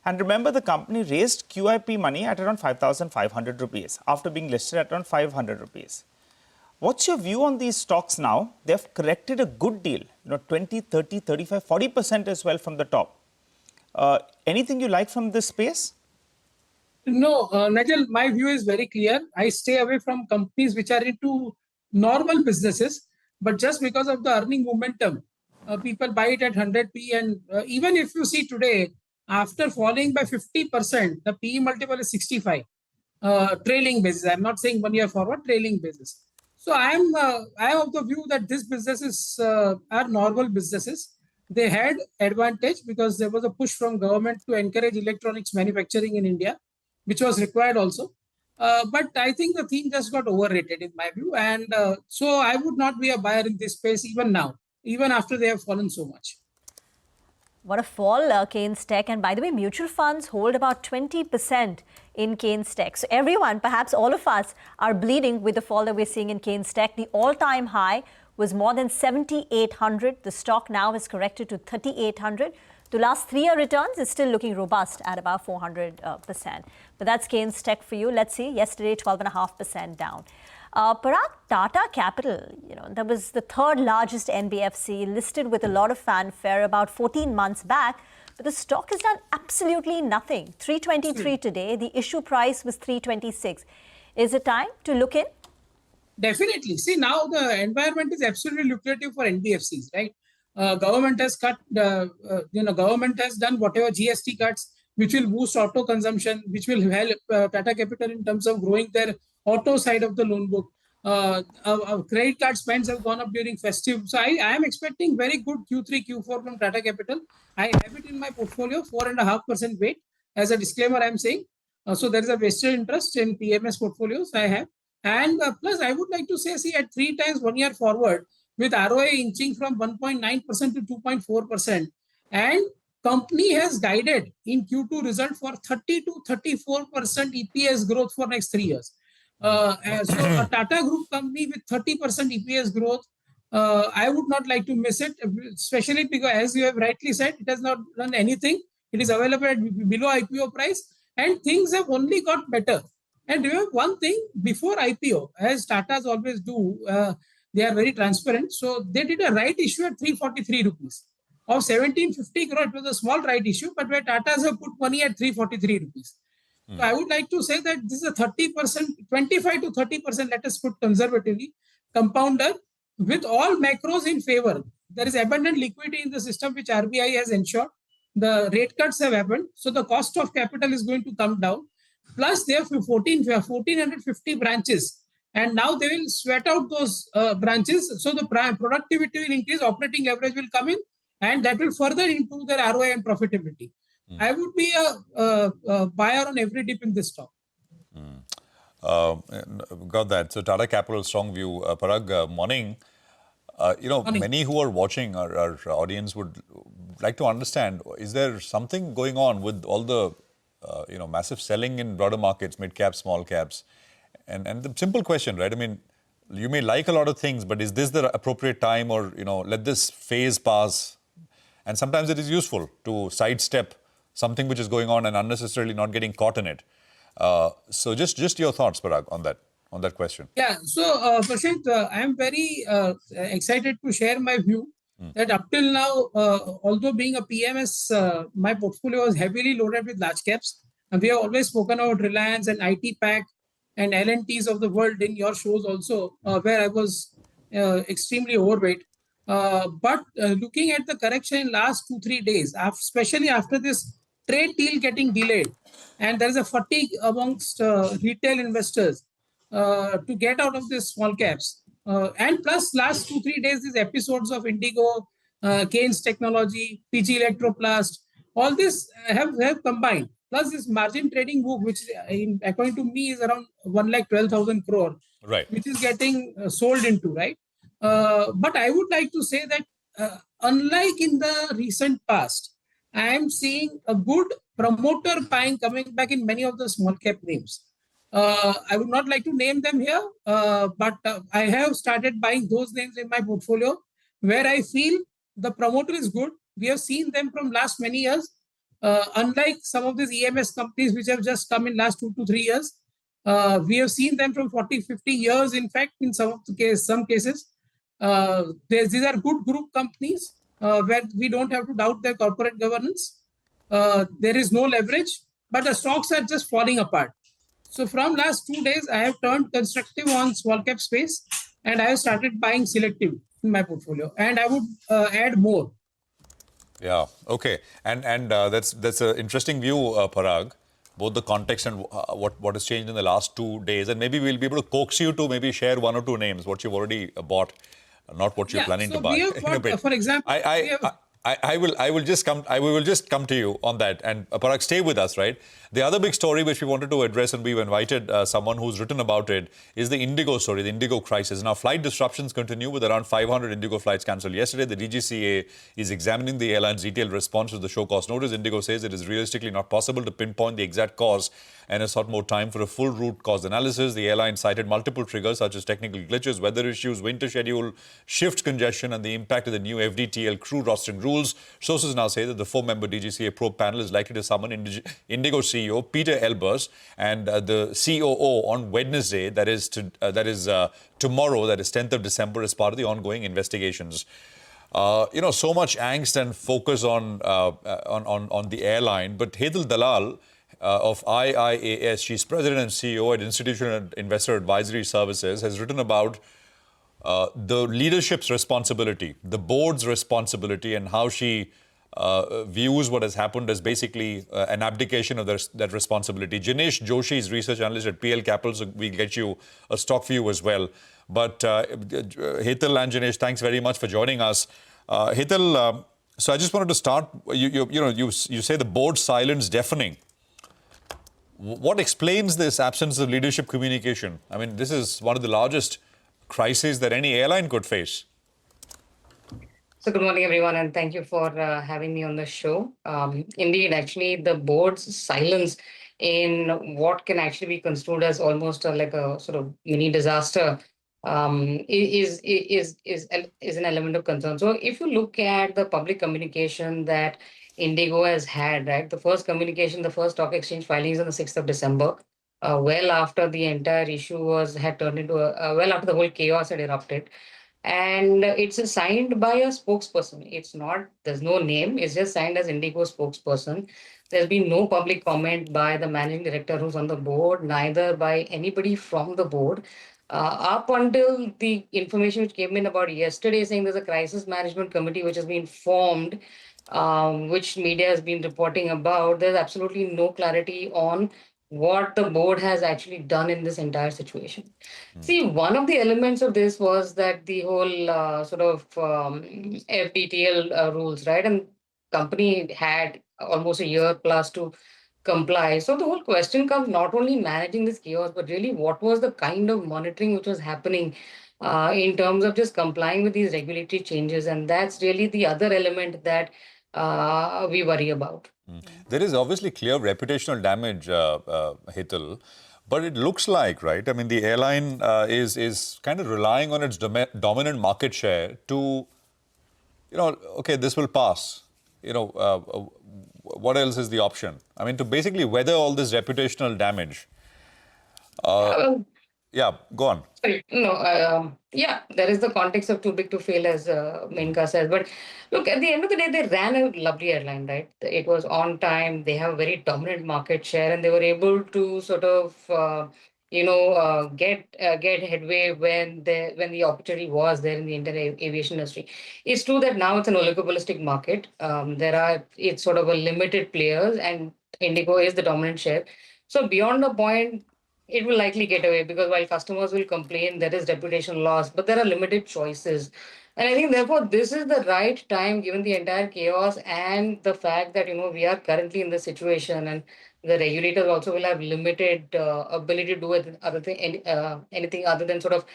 And remember, the company raised QIP money at around 5,500 rupees after being listed at around 500 rupees. What's your view on these stocks now? They've corrected a good deal, 20, 30, 35, 40% as well from the top. Anything you like from this space? No, Nigel, my view is very clear. I stay away from companies which are into normal businesses, but just because of the earning momentum, people buy it at 100p. And even if you see today, after falling by 50%, the PE multiple is 65, trailing basis. I'm not saying 1 year forward, trailing basis. So I am of the view that these businesses are normal businesses. They had advantage because there was a push from government to encourage electronics manufacturing in India, which was required also. But I think the theme just got overrated in my view. And so I would not be a buyer in this space even now, even after they have fallen so much. What a fall, Keynes Tech. And by the way, mutual funds hold about 20% in Keynes Tech. So everyone, perhaps all of us, are bleeding with the fall that we're seeing in Keynes Tech. The all-time high was more than 7,800. The stock now has corrected to 3,800. The last 3-year returns is still looking robust at about 400%. But that's Keynes Tech for you. Let's see. Yesterday, 12.5% down. Parag, Tata Capital, that was the third largest NBFC, listed with a lot of fanfare about 14 months back. But the stock has done absolutely nothing. 323 today. The issue price was 326. Is it time to look in? Definitely. See, now the environment is absolutely lucrative for NBFCs, right? Government has cut, government has done whatever GST cuts, which will boost auto consumption, which will help Tata Capital in terms of growing their auto side of the loan book. Credit card spends have gone up during festive. So I am expecting very good Q3, Q4 from Tata Capital. I have it in my portfolio, 4.5% weight. As a disclaimer, I'm saying. So there is a vested interest in PMS portfolios I have. And plus, I would like to say, see, at 3 times 1 year forward, with ROA inching from 1.9% to 2.4%, and company has guided in Q2 result for 30 to 34% EPS growth for next 3 years. So a Tata Group company with 30% EPS growth, I would not like to miss it, especially because, as you have rightly said, it has not done anything. It is available at below IPO price, and things have only got better. And remember one thing, before IPO, as Tatas always do, they are very transparent. So they did a right issue at 343 rupees. Of 1750 crore, it was a small right issue, but where Tatas have put money at 343 rupees. So I would like to say that this is a 30%, 25 to 30%, let us put conservatively, compounder with all macros in favor. There is abundant liquidity in the system, which RBI has ensured. The rate cuts have happened. So the cost of capital is going to come down. Plus, they have 1,450 branches. And now they will sweat out those branches. So the productivity will increase, operating leverage will come in, and that will further improve their ROI and profitability. I would be a buyer on every dip in this stock. Got that. So Tata Capital, strong view. Parag, morning. Many who are watching, our audience would like to understand, is there something going on with all the, massive selling in broader markets, mid caps, small caps? And the simple question, right? I mean, you may like a lot of things, but is this the appropriate time, or, let this phase pass? And sometimes it is useful to sidestep something which is going on and unnecessarily not getting caught in it. So just your thoughts, Parag, on that question. Yeah, so Prashant, I am very excited to share my view that up till now, although being a PMS, my portfolio was heavily loaded with large caps. And we have always spoken about Reliance and IT Pack and L&Ts of the world in your shows also, where I was extremely overweight. But looking at the correction in last 2-3 days, especially after this trade deal getting delayed, and there is a fatigue amongst retail investors to get out of these small caps. And plus, last 2-3 days, these episodes of Indigo, Keynes Technology, PG Electroplast, all this have combined. Plus, this margin trading book, which according to me is around 1,12,000 crore, right, which is getting sold into, right? But I would like to say that unlike in the recent past, I am seeing a good promoter buying coming back in many of the small cap names. I would not like to name them here, but I have started buying those names in my portfolio where I feel the promoter is good. We have seen them from last many years. Unlike some of these EMS companies which have just come in last 2 to 3 years, we have seen them from 40, 50 years. In fact, in some cases, these are good group companies where we don't have to doubt their corporate governance. There is no leverage, but the stocks are just falling apart. So from last 2 days, I have turned constructive on small cap space, and I have started buying selective in my portfolio, and I would add more. Yeah. Okay. And that's an interesting view, Parag. Both the context and what has changed in the last 2 days, and maybe we'll be able to coax you to maybe share 1 or 2 names what you've already bought, not what you're planning to buy. We have bought, for example, I will just come to you on that, and Parag, stay with us, right? The other big story which we wanted to address, and we've invited someone who's written about it, is the Indigo story, the Indigo crisis. Now, flight disruptions continue with around 500 Indigo flights cancelled yesterday. The DGCA is examining the airline's detailed response to the show cause notice. Indigo says it is realistically not possible to pinpoint the exact cause and has sought more time for a full root cause analysis. The airline cited multiple triggers such as technical glitches, weather issues, winter schedule, shift congestion, and the impact of the new FDTL crew rostering rules. Sources now say that the 4-member DGCA probe panel is likely to summon Indigo CEO Peter Elbers and the COO on Wednesday, that is tomorrow, that is 10th of December, as part of the ongoing investigations. So much angst and focus on the airline, but Hetal Dalal of IIAS, she's president and CEO at Institutional Investor Advisory Services, has written about the leadership's responsibility, the board's responsibility, and how she views what has happened as basically an abdication of that responsibility. Jinesh Joshi is research analyst at PL Capital, so we'll get you a stock view as well. But Hetal and Jinesh, thanks very much for joining us. Hetal, so I just wanted to start. You say the board's silence deafening. What explains this absence of leadership communication? I mean, this is one of the largest crises that any airline could face. So good morning, everyone, and thank you for having me on the show. Indeed, actually, the board's silence in what can actually be construed as almost like a sort of mini disaster is an element of concern. So if you look at the public communication that Indigo has had, right, the first communication, the first stock exchange filings on the 6th of December, well after the entire issue had turned into well after the whole chaos had erupted. And it's signed by a spokesperson. There's no name, it's just signed as Indigo spokesperson. There's been no public comment by the managing director who's on the board, neither by anybody from the board. Up until the information which came in about yesterday saying there's a crisis management committee which has been formed, which media has been reporting about, there's absolutely no clarity on what the board has actually done in this entire situation. See, one of the elements of this was that the whole sort of FDTL rules, right? And company had almost a year plus to comply. So the whole question comes not only managing this chaos, but really what was the kind of monitoring which was happening in terms of just complying with these regulatory changes. And that's really the other element that we worry about. There is obviously clear reputational damage, Hital, but it looks like, right? I mean, the airline is kind of relying on its dominant market share to, okay, this will pass. What else is the option? I mean, to basically weather all this reputational damage. Yeah, go on. Sorry, no, yeah, there is the context of too big to fail, as Menka says. But look, at the end of the day, they ran a lovely airline, right? It was on time. They have a very dominant market share, and they were able to sort of, get headway when the opportunity was there in the Indian aviation industry. It's true that now it's an oligopolistic market. It's sort of a limited players, and Indigo is the dominant share. So beyond the point, it will likely get away because while customers will complain, there is reputation loss, but there are limited choices. And I think therefore this is the right time, given the entire chaos and the fact that, we are currently in this situation and the regulators also will have limited ability to do anything other than sort of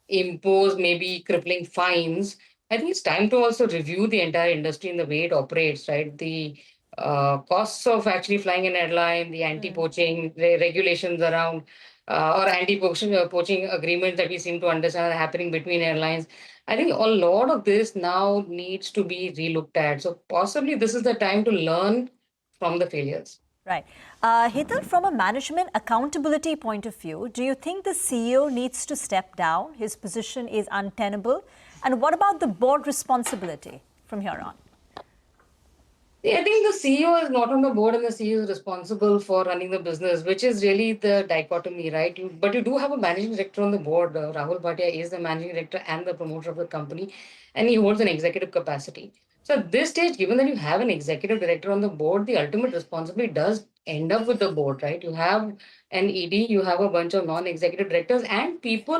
impose maybe crippling fines. I think it's time to also review the entire industry and the way it operates, right? The costs of actually flying an airline, the anti-poaching regulations around or anti-poaching agreements that we seem to understand are happening between airlines. I think a lot of this now needs to be relooked at. So possibly this is the time to learn from the failures. Right. Hital, from a management accountability point of view, do you think the CEO needs to step down? His position is untenable. And what about the board responsibility from here on? I think the CEO is not on the board and the CEO is responsible for running the business, which is really the dichotomy, right? But you do have a managing director on the board. Rahul Bhatia is the managing director and the promoter of the company, and he holds an executive capacity. So at this stage, given that you have an executive director on the board, the ultimate responsibility does end up with the board, right? You have an ED, you have a bunch of non-executive directors and people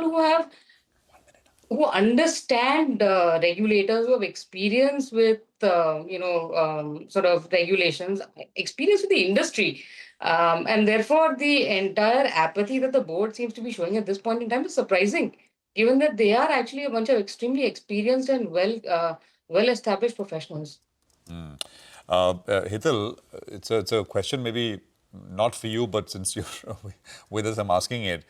who understand regulators, who have experience with, sort of regulations, experience with the industry. And therefore, the entire apathy that the board seems to be showing at this point in time is surprising, given that they are actually a bunch of extremely experienced and well-established professionals. Hital, it's a question maybe not for you, but since you're with us, I'm asking it.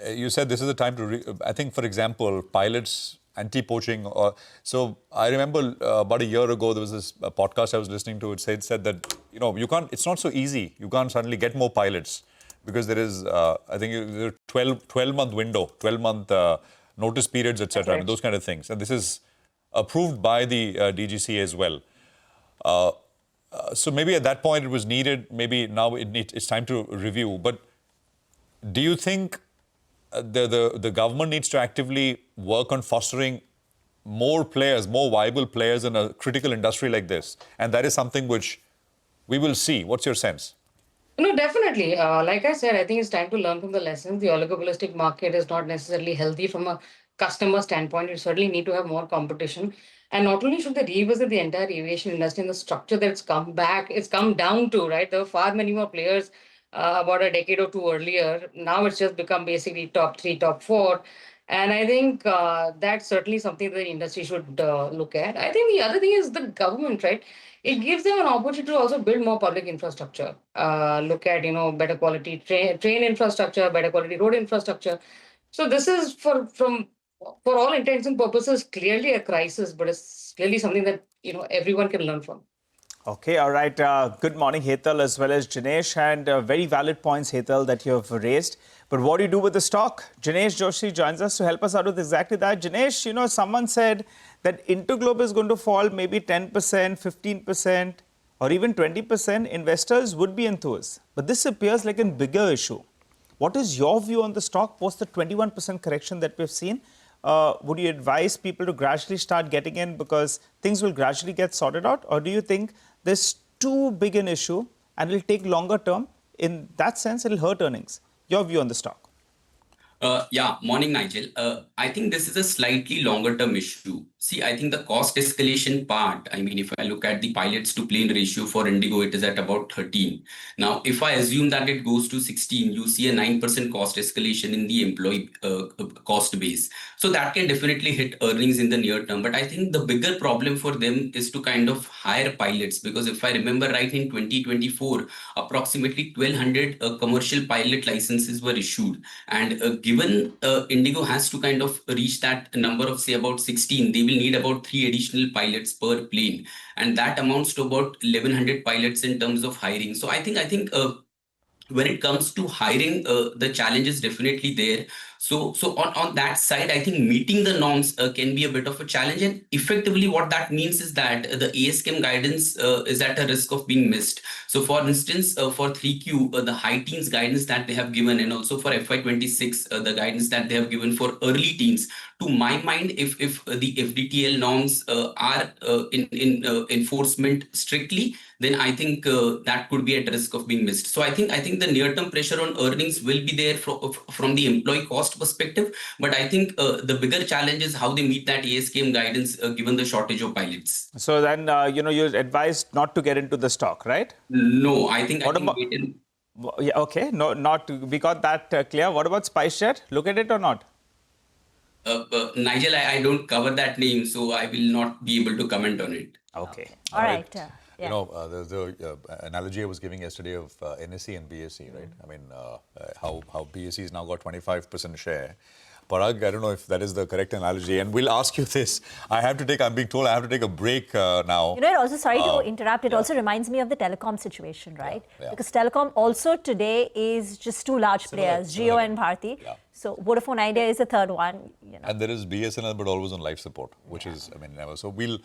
You said this is the time to, I think, for example, pilots, anti-poaching. So I remember about a year ago, there was this podcast I was listening to. It said that, you can't, it's not so easy. You can't suddenly get more pilots because there is, I think, a 12-month window, 12-month notice periods, etc. I mean, those kind of things. And this is approved by the DGCA as well. So maybe at that point it was needed. Maybe now it's time to review. But do you think the government needs to actively work on fostering more players, more viable players in a critical industry like this? And that is something which we will see. What's your sense? No, definitely. Like I said, I think it's time to learn from the lessons. The oligopolistic market is not necessarily healthy from a customer standpoint. You certainly need to have more competition. And not only should they revisit the entire aviation industry and the structure that it's come down to, right? There were far many more players about a decade or two earlier. Now it's just become basically top 3, top 4. And I think that's certainly something that the industry should look at. I think the other thing is the government, right? It gives them an opportunity to also build more public infrastructure. Look at, better quality train infrastructure, better quality road infrastructure. So this is, for all intents and purposes, clearly a crisis, but it's clearly something that, everyone can learn from. Okay, all right. Good morning, Hital, as well as Jinesh. And very valid points, Hital, that you have raised. But what do you do with the stock? Jinesh Joshi joins us to help us out with exactly that. Jinesh, someone said that Interglobe is going to fall maybe 10%, 15%, or even 20%. Investors would be enthused. But this appears like a bigger issue. What is your view on the stock post the 21% correction that we've seen? Would you advise people to gradually start getting in because things will gradually get sorted out? Or do you think there's too big an issue and it'll take longer term? In that sense, it'll hurt earnings. Your view on the stock? Yeah, morning, Nigel. I think this is a slightly longer term issue. See, I think the cost escalation part, I mean, if I look at the pilots to plane ratio for Indigo, it is at about 13. Now, if I assume that it goes to 16, you see a 9% cost escalation in the employee cost base. So that can definitely hit earnings in the near term. But I think the bigger problem for them is to kind of hire pilots, because if I remember right, in 2024, approximately 1,200 commercial pilot licenses were issued. And given Indigo has to kind of reach that number of, say, about 16, they will need about 3 additional pilots per plane. And that amounts to about 1,100 pilots in terms of hiring. So I think when it comes to hiring, the challenge is definitely there. So on that side, I think meeting the norms can be a bit of a challenge. And effectively, what that means is that the ASKM guidance is at a risk of being missed. So for instance, for 3Q, the high teens guidance that they have given, and also for FY26, the guidance that they have given for early teens, to my mind, if the FDTL norms are in enforcement strictly, then I think that could be at risk of being missed. So I think the near-term pressure on earnings will be there from the employee cost perspective. But I think the bigger challenge is how they meet that ASKM guidance given the shortage of pilots. So then, you're advised not to get into the stock, right? No, I think wait in. Yeah, okay, no, we got that clear. What about SpiceJet? Look at it or not? Nigel, I don't cover that name, so I will not be able to comment on it. Okay. All right. Yeah. You know, the analogy I was giving yesterday of NSE and BSE, right? I mean, how BSE has now got 25% share. Parag, I don't know if that is the correct analogy. And we'll ask you this. I'm being told I have to take a break now. You know, it also, sorry to interrupt, it also reminds me of the telecom situation, right? Yeah. Because telecom also today is just two large players, Jio and Bharti. Yeah. So Vodafone Idea is the third one. You know. And there is BSNL, but always on life support, which is, I mean, never. So we'll...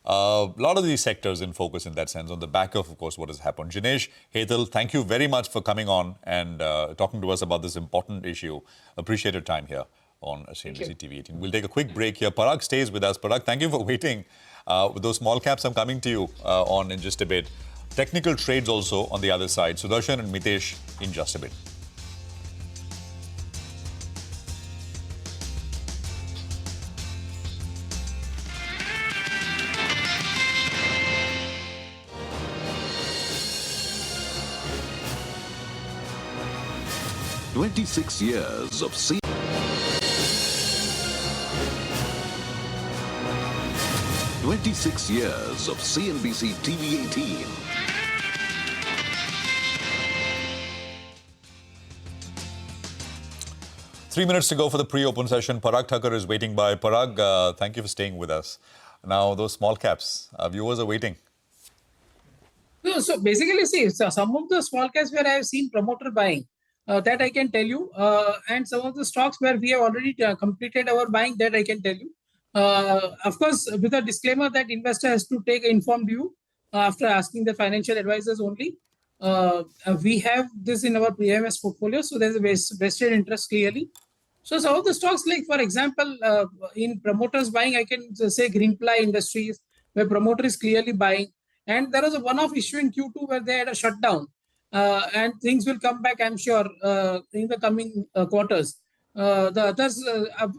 a lot of these sectors in focus in that sense, on the back of course, what has happened. Jinesh, Hetal, thank you very much for coming on and talking to us about this important issue. Appreciate your time here on CNBC-TV18. We'll take a quick break here. Parag stays with us. Parag, thank you for waiting. With those small caps, I'm coming to you on in just a bit. Technical trades also on the other side. Sudarshan and Mitesh in just a bit. "26 years of 26 years of CNBC TV18. Three minutes to go for the pre-open session. Parag Thakur is waiting by. Parag, thank you for staying with us. Now, those small caps, our viewers are waiting. No, so basically, see, so some of the small caps where I have seen promoter buying, that I can tell you, and some of the stocks where we have already completed our buying, that I can tell you. Of course, with a disclaimer that investor has to take an informed view after asking the financial advisors only. We have this in our PMS portfolio, so there's a vested interest clearly. So some of the stocks, like for example, in promoters buying, I can say Greenply Industries, where promoter is clearly buying. And there was a one-off issue in Q2 where they had a shutdown. And things will come back, I'm sure, in the coming quarters. The other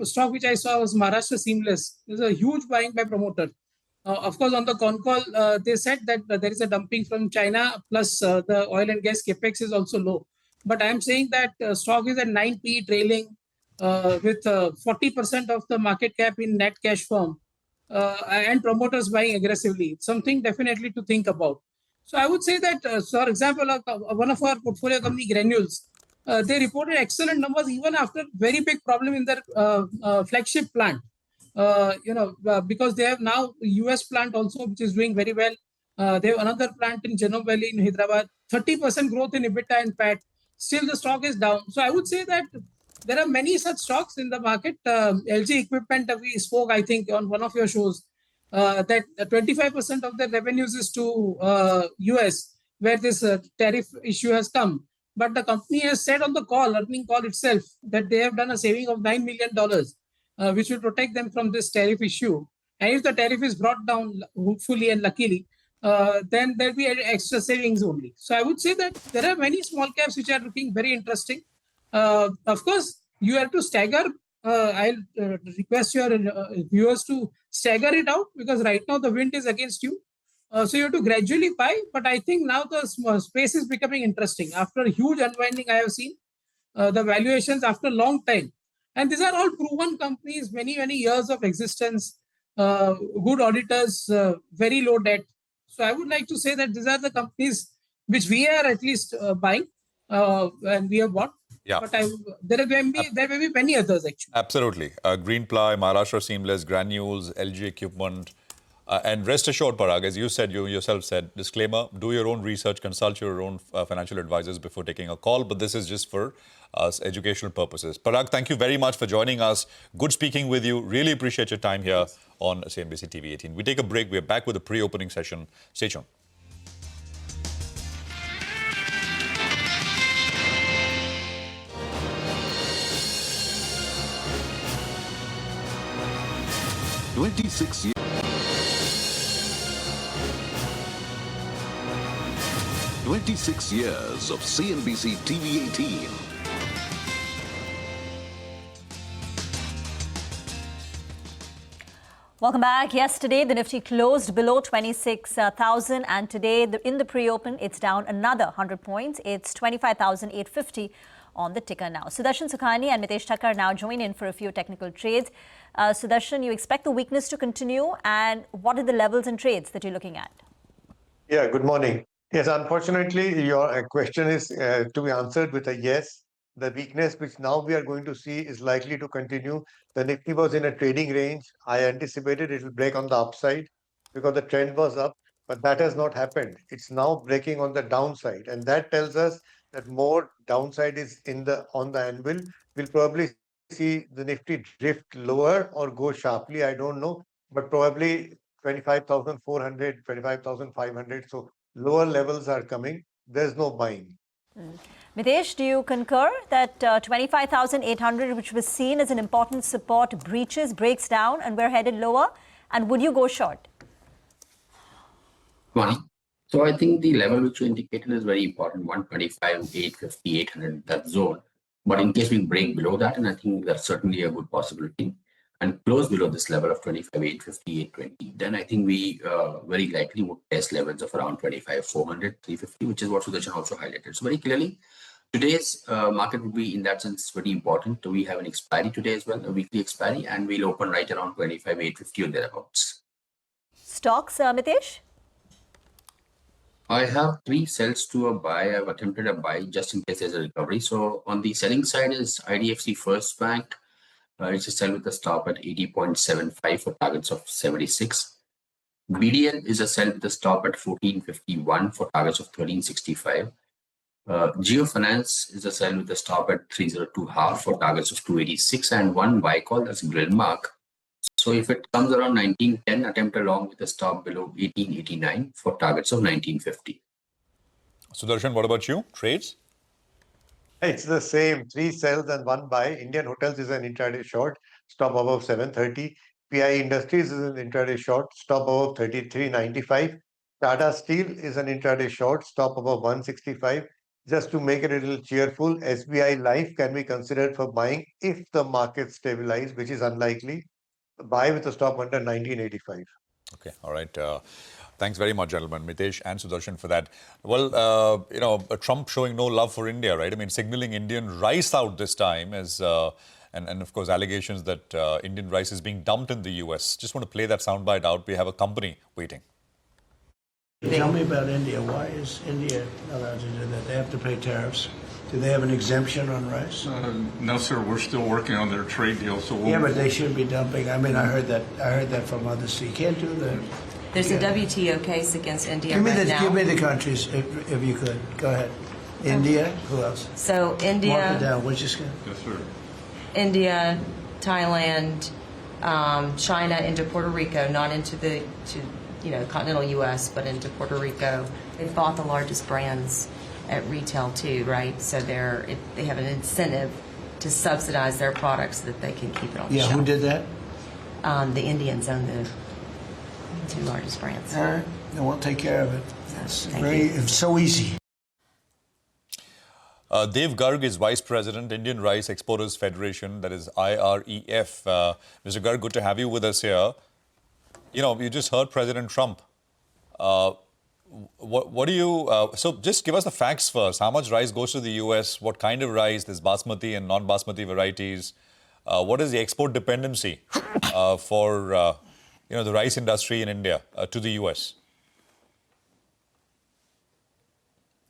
stock which I saw was Maharashtra Seamless. There's a huge buying by promoter. Of course, on the con call, they said that there is a dumping from China, plus the oil and gas capex is also low. But I'm saying that stock is at 9p trailing with 40% of the market cap in net cash form. And promoters buying aggressively. Something definitely to think about. So I would say that, for example, one of our portfolio company, Granules, they reported excellent numbers even after very big problem in their flagship plant. Because they have now a US plant also, which is doing very well. They have another plant in Genome Valley in Hyderabad, 30% growth in EBITDA and PAT. Still, the stock is down. So I would say that there are many such stocks in the market. LG Equipment, we spoke, I think, on one of your shows, that 25% of their revenues is to US, where this tariff issue has come. But the company has said on the earning call itself, that they have done a saving of $9 million, which will protect them from this tariff issue. And if the tariff is brought down, hopefully and luckily, then there'll be extra savings only. So I would say that there are many small caps which are looking very interesting. Of course, you have to stagger. I'll request your viewers to stagger it out because right now the wind is against you. So you have to gradually buy. But I think now the space is becoming interesting. After a huge unwinding I have seen, the valuations after a long time. And these are all proven companies, many, many years of existence, good auditors, very low debt. So I would like to say that these are the companies which we are at least buying and we have bought. Yeah. But there may be many others actually. Absolutely. Greenply, Maharashtra Seamless, Granules, LG Equipment. And rest assured, Parag, as you said, you yourself said, disclaimer, do your own research, consult your own financial advisors before taking a call. But this is just for educational purposes. Parag, thank you very much for joining us. Good speaking with you. Really appreciate your time here on CNBC-TV18. We take a break. We're back with a pre-opening session. Stay tuned. "26 years of CNBC TV18. Welcome back. Yesterday, the Nifty closed below 26,000 and today in the pre-open, it's down another 100 points. It's 25,850 on the ticker now. Sudarshan Sukhani and Mitesh Thakkar now join in for a few technical trades. Sudarshan, you expect the weakness to continue, and what are the levels and trades that you're looking at? Yeah, good morning. Yes, unfortunately, your question is to be answered with a yes. The weakness which now we are going to see is likely to continue. The Nifty was in a trading range. I anticipated it will break on the upside because the trend was up, but that has not happened. It's now breaking on the downside, and that tells us that more downside is on the anvil. We'll probably see the Nifty drift lower or go sharply. I don't know, but probably 25,400, 25,500. So lower levels are coming. There's no buying. Mitesh, do you concur that 25,800, which was seen as an important support, breaks down and we're headed lower? And would you go short? Morning. So I think the level which you indicated is very important, 125, 850, 800, that zone. But in case we break below that, and I think that's certainly a good possibility, and close below this level of 25, 850, 820, then I think we very likely would test levels of around 25, 400, 350, which is what Sudarshan also highlighted. So very clearly, today's market would be in that sense very important. We have an expiry today as well, a weekly expiry, and we'll open right around 25, 850 or thereabouts. Stocks, Mitesh? I have 3 sells to a buy. I've attempted a buy just in case there's a recovery. So on the selling side is IDFC First Bank. It's a sell with a stop at 80.75 for targets of 76. BDL is a sell with a stop at 1451 for targets of 1365. Geofinance is a sell with a stop at 302.5 for targets of 286, and one buy call, that's Grillmark. So if it comes around 1910, attempt along with a stop below 1889 for targets of 1950. Sudarshan, what about you? Trades? It's the same, 3 sells and 1 buy. Indian Hotels is an intraday short, stop above 730. PI Industries is an intraday short, stop above 33.95. Tata Steel is an intraday short, stop above 165. Just to make it a little cheerful, SBI Life can be considered for buying if the market stabilizes, which is unlikely. Buy with a stop under 1985. Okay, all right. Thanks very much, gentlemen, Mitesh and Sudarshan, for that. Well, Trump showing no love for India, right? I mean, signaling Indian rice out this time as, and of course, allegations that Indian rice is being dumped in the US. Just want to play that soundbite out. We have a company waiting. Tell me about India. Why is India allowed to do that? They have to pay tariffs. Do they have an exemption on rice? No, sir. We're still working on their trade deal. So yeah, but they should be dumping. I mean, I heard that from others. So you can't do that. There's a WTO case against India Give me the countries, if you could. Go ahead. India. Who else? So India. Mark it down. What's your Yes, sir. India, Thailand, China into Puerto Rico, not into the continental U.S., but into Puerto Rico. They've bought the largest brands at retail too, right? So they have an incentive to subsidize their products so that they can keep it on the shelf. Yeah, who did that? The Indians own the 2 largest brands. All right, then we'll take care of it. It's so easy. Dev Garg is Vice President, Indian Rice Exporters Federation, that is IREF. Mr. Garg, good to have you with us here. You know, you just heard President Trump. What do you... so just give us the facts first. How much rice goes to the US? What kind of rice? There's basmati and non-basmati varieties. What is the export dependency for, the rice industry in India to the US?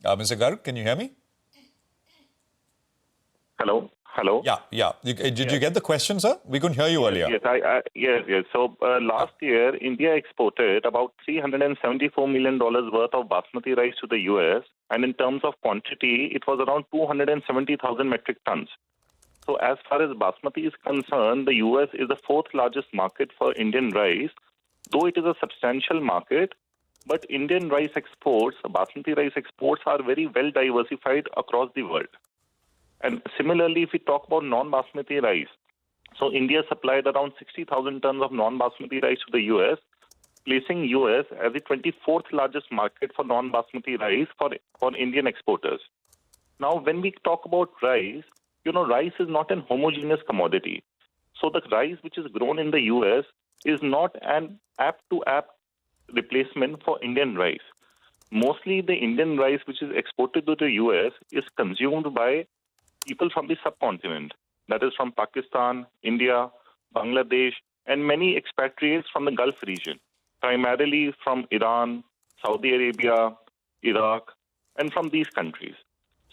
Mr. Garg, can you hear me? Hello. Hello. Yeah. Did you get the question, sir? We couldn't hear you earlier. Yes. So last year, India exported about $374 million worth of basmati rice to the US, and in terms of quantity, it was around 270,000 metric tons. So as far as basmati is concerned, the US is the fourth largest market for Indian rice, though it is a substantial market. But Indian rice exports, basmati rice exports, are very well diversified across the world. And similarly, if we talk about non-basmati rice, so India supplied around 60,000 tons of non-basmati rice to the US, placing US as the 24th largest market for non-basmati rice for Indian exporters. Now, when we talk about rice, rice is not an homogeneous commodity. So the rice which is grown in the US is not an apt-to-apt replacement for Indian rice. Mostly the Indian rice which is exported to the US is consumed by people from the subcontinent, that is from Pakistan, India, Bangladesh, and many expatriates from the Gulf region, primarily from Iran, Saudi Arabia, Iraq, and from these countries.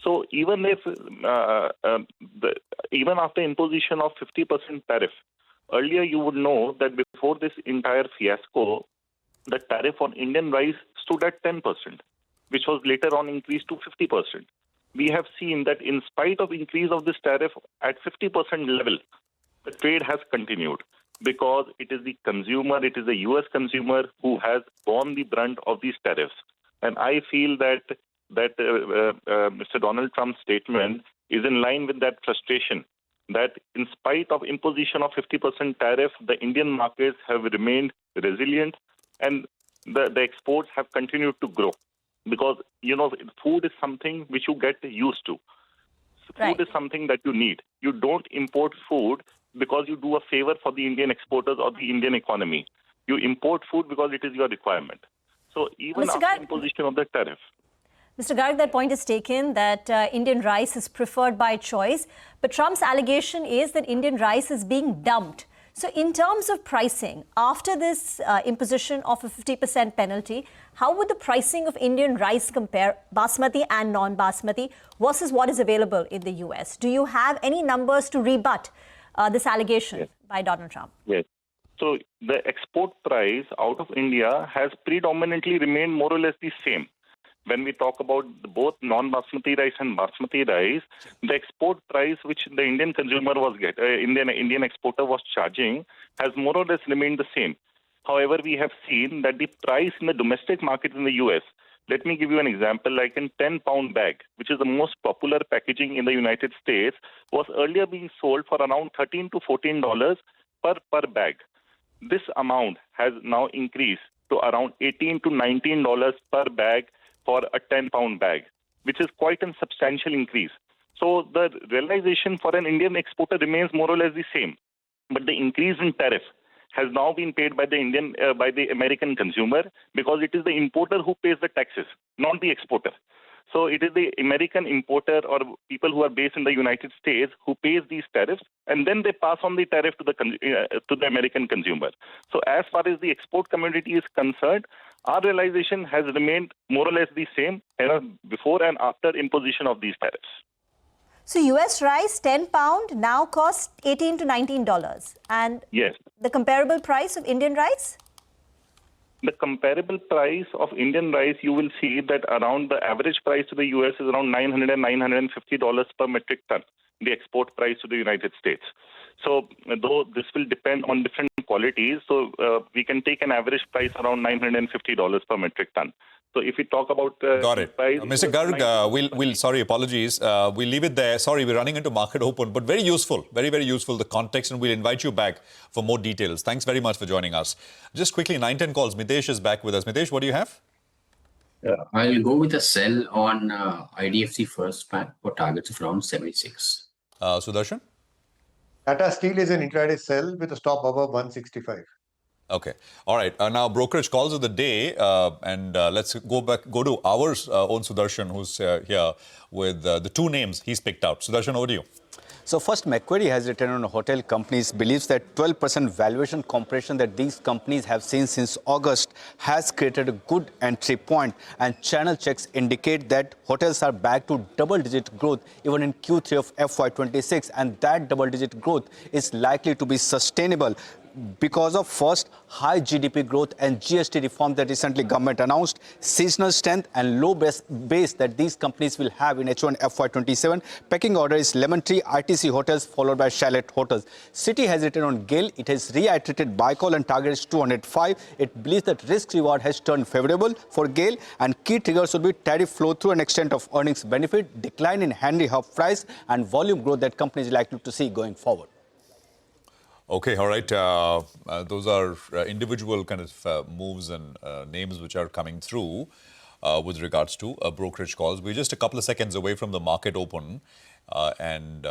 So even if, even after imposition of 50% tariff, earlier you would know that before this entire fiasco, the tariff on Indian rice stood at 10%, which was later on increased to 50%. We have seen that in spite of increase of this tariff at 50% level, the trade has continued because it is the consumer, it is the US consumer who has borne the brunt of these tariffs. And I feel that Mr. Donald Trump's statement is in line with that frustration, that in spite of imposition of 50% tariff, the Indian markets have remained resilient and the exports have continued to grow. Because, food is something which you get used to. Food is something that you need. You don't import food because you do a favor for the Indian exporters or the Indian economy. You import food because it is your requirement. So even after imposition of the tariff. Mr. Garg, that point is taken that Indian rice is preferred by choice. But Trump's allegation is that Indian rice is being dumped. So in terms of pricing, after this imposition of a 50% penalty, how would the pricing of Indian rice compare, basmati and non-basmati, versus what is available in the US? Do you have any numbers to rebut this allegation by Donald Trump? Yes. So the export price out of India has predominantly remained more or less the same. When we talk about both non-basmati rice and basmati rice, the export price which the Indian consumer was Indian exporter was charging has more or less remained the same. However, we have seen that the price in the domestic market in the US, let me give you an example, like in 10-pound bag, which is the most popular packaging in the United States, was earlier being sold for around $13 to $14 per bag. This amount has now increased to around $18 to $19 per bag for a 10-pound bag, which is quite a substantial increase. So the realization for an Indian exporter remains more or less the same. But the increase in tariff has now been paid by the American consumer because it is the importer who pays the taxes, not the exporter. So it is the American importer or people who are based in the United States who pays these tariffs, and then they pass on the tariff to the American consumer. So as far as the export community is concerned, our realization has remained more or less the same before and after imposition of these tariffs. So US rice, 10 pound, now costs $18 to $19. And yes, the comparable price of Indian rice? The comparable price of Indian rice, you will see that around the average price to the US is around $900 and $950 per metric ton, the export price to the United States. So though this will depend on different qualities, so we can take an average price around $950 per metric ton. So if we talk about got it, price, Mr. Garg, we'll sorry, apologies. We'll leave it there. Sorry, we're running into market open, but very useful, very, very useful, the context, and we'll invite you back for more details. Thanks very much for joining us. Just quickly, 9-10 calls. Mitesh is back with us. Mitesh, what do you have? I'll go with a sell on IDFC First Bank for targets of around 76. Sudarshan? Tata Steel is an intraday sell with a stop above 165. Okay. All right. Now, brokerage calls of the day, and let's go to our own Sudarshan, who's here with the two names he's picked out. Sudarshan, over to you. So first, Macquarie has written on hotel companies, believes that 12% valuation compression that these companies have seen since August has created a good entry point, and channel checks indicate that hotels are back to double-digit growth even in Q3 of FY26, and that double-digit growth is likely to be sustainable because of first, high GDP growth and GST reform that recently government announced, seasonal strength and low base that these companies will have in H1 FY27. Pecking order is Lemon Tree, ITC Hotels, followed by Chalet Hotels. Citi has written on GAIL. It has reiterated buy call and target is 205. It believes that risk reward has turned favorable for GAIL, and key triggers will be tariff flow through and extent of earnings benefit, decline in Henry Hub price, and volume growth that companies are likely to see going forward. Okay, all right. Those are individual kind of moves and names which are coming through with regards to brokerage calls. We're just a couple of seconds away from the market open. And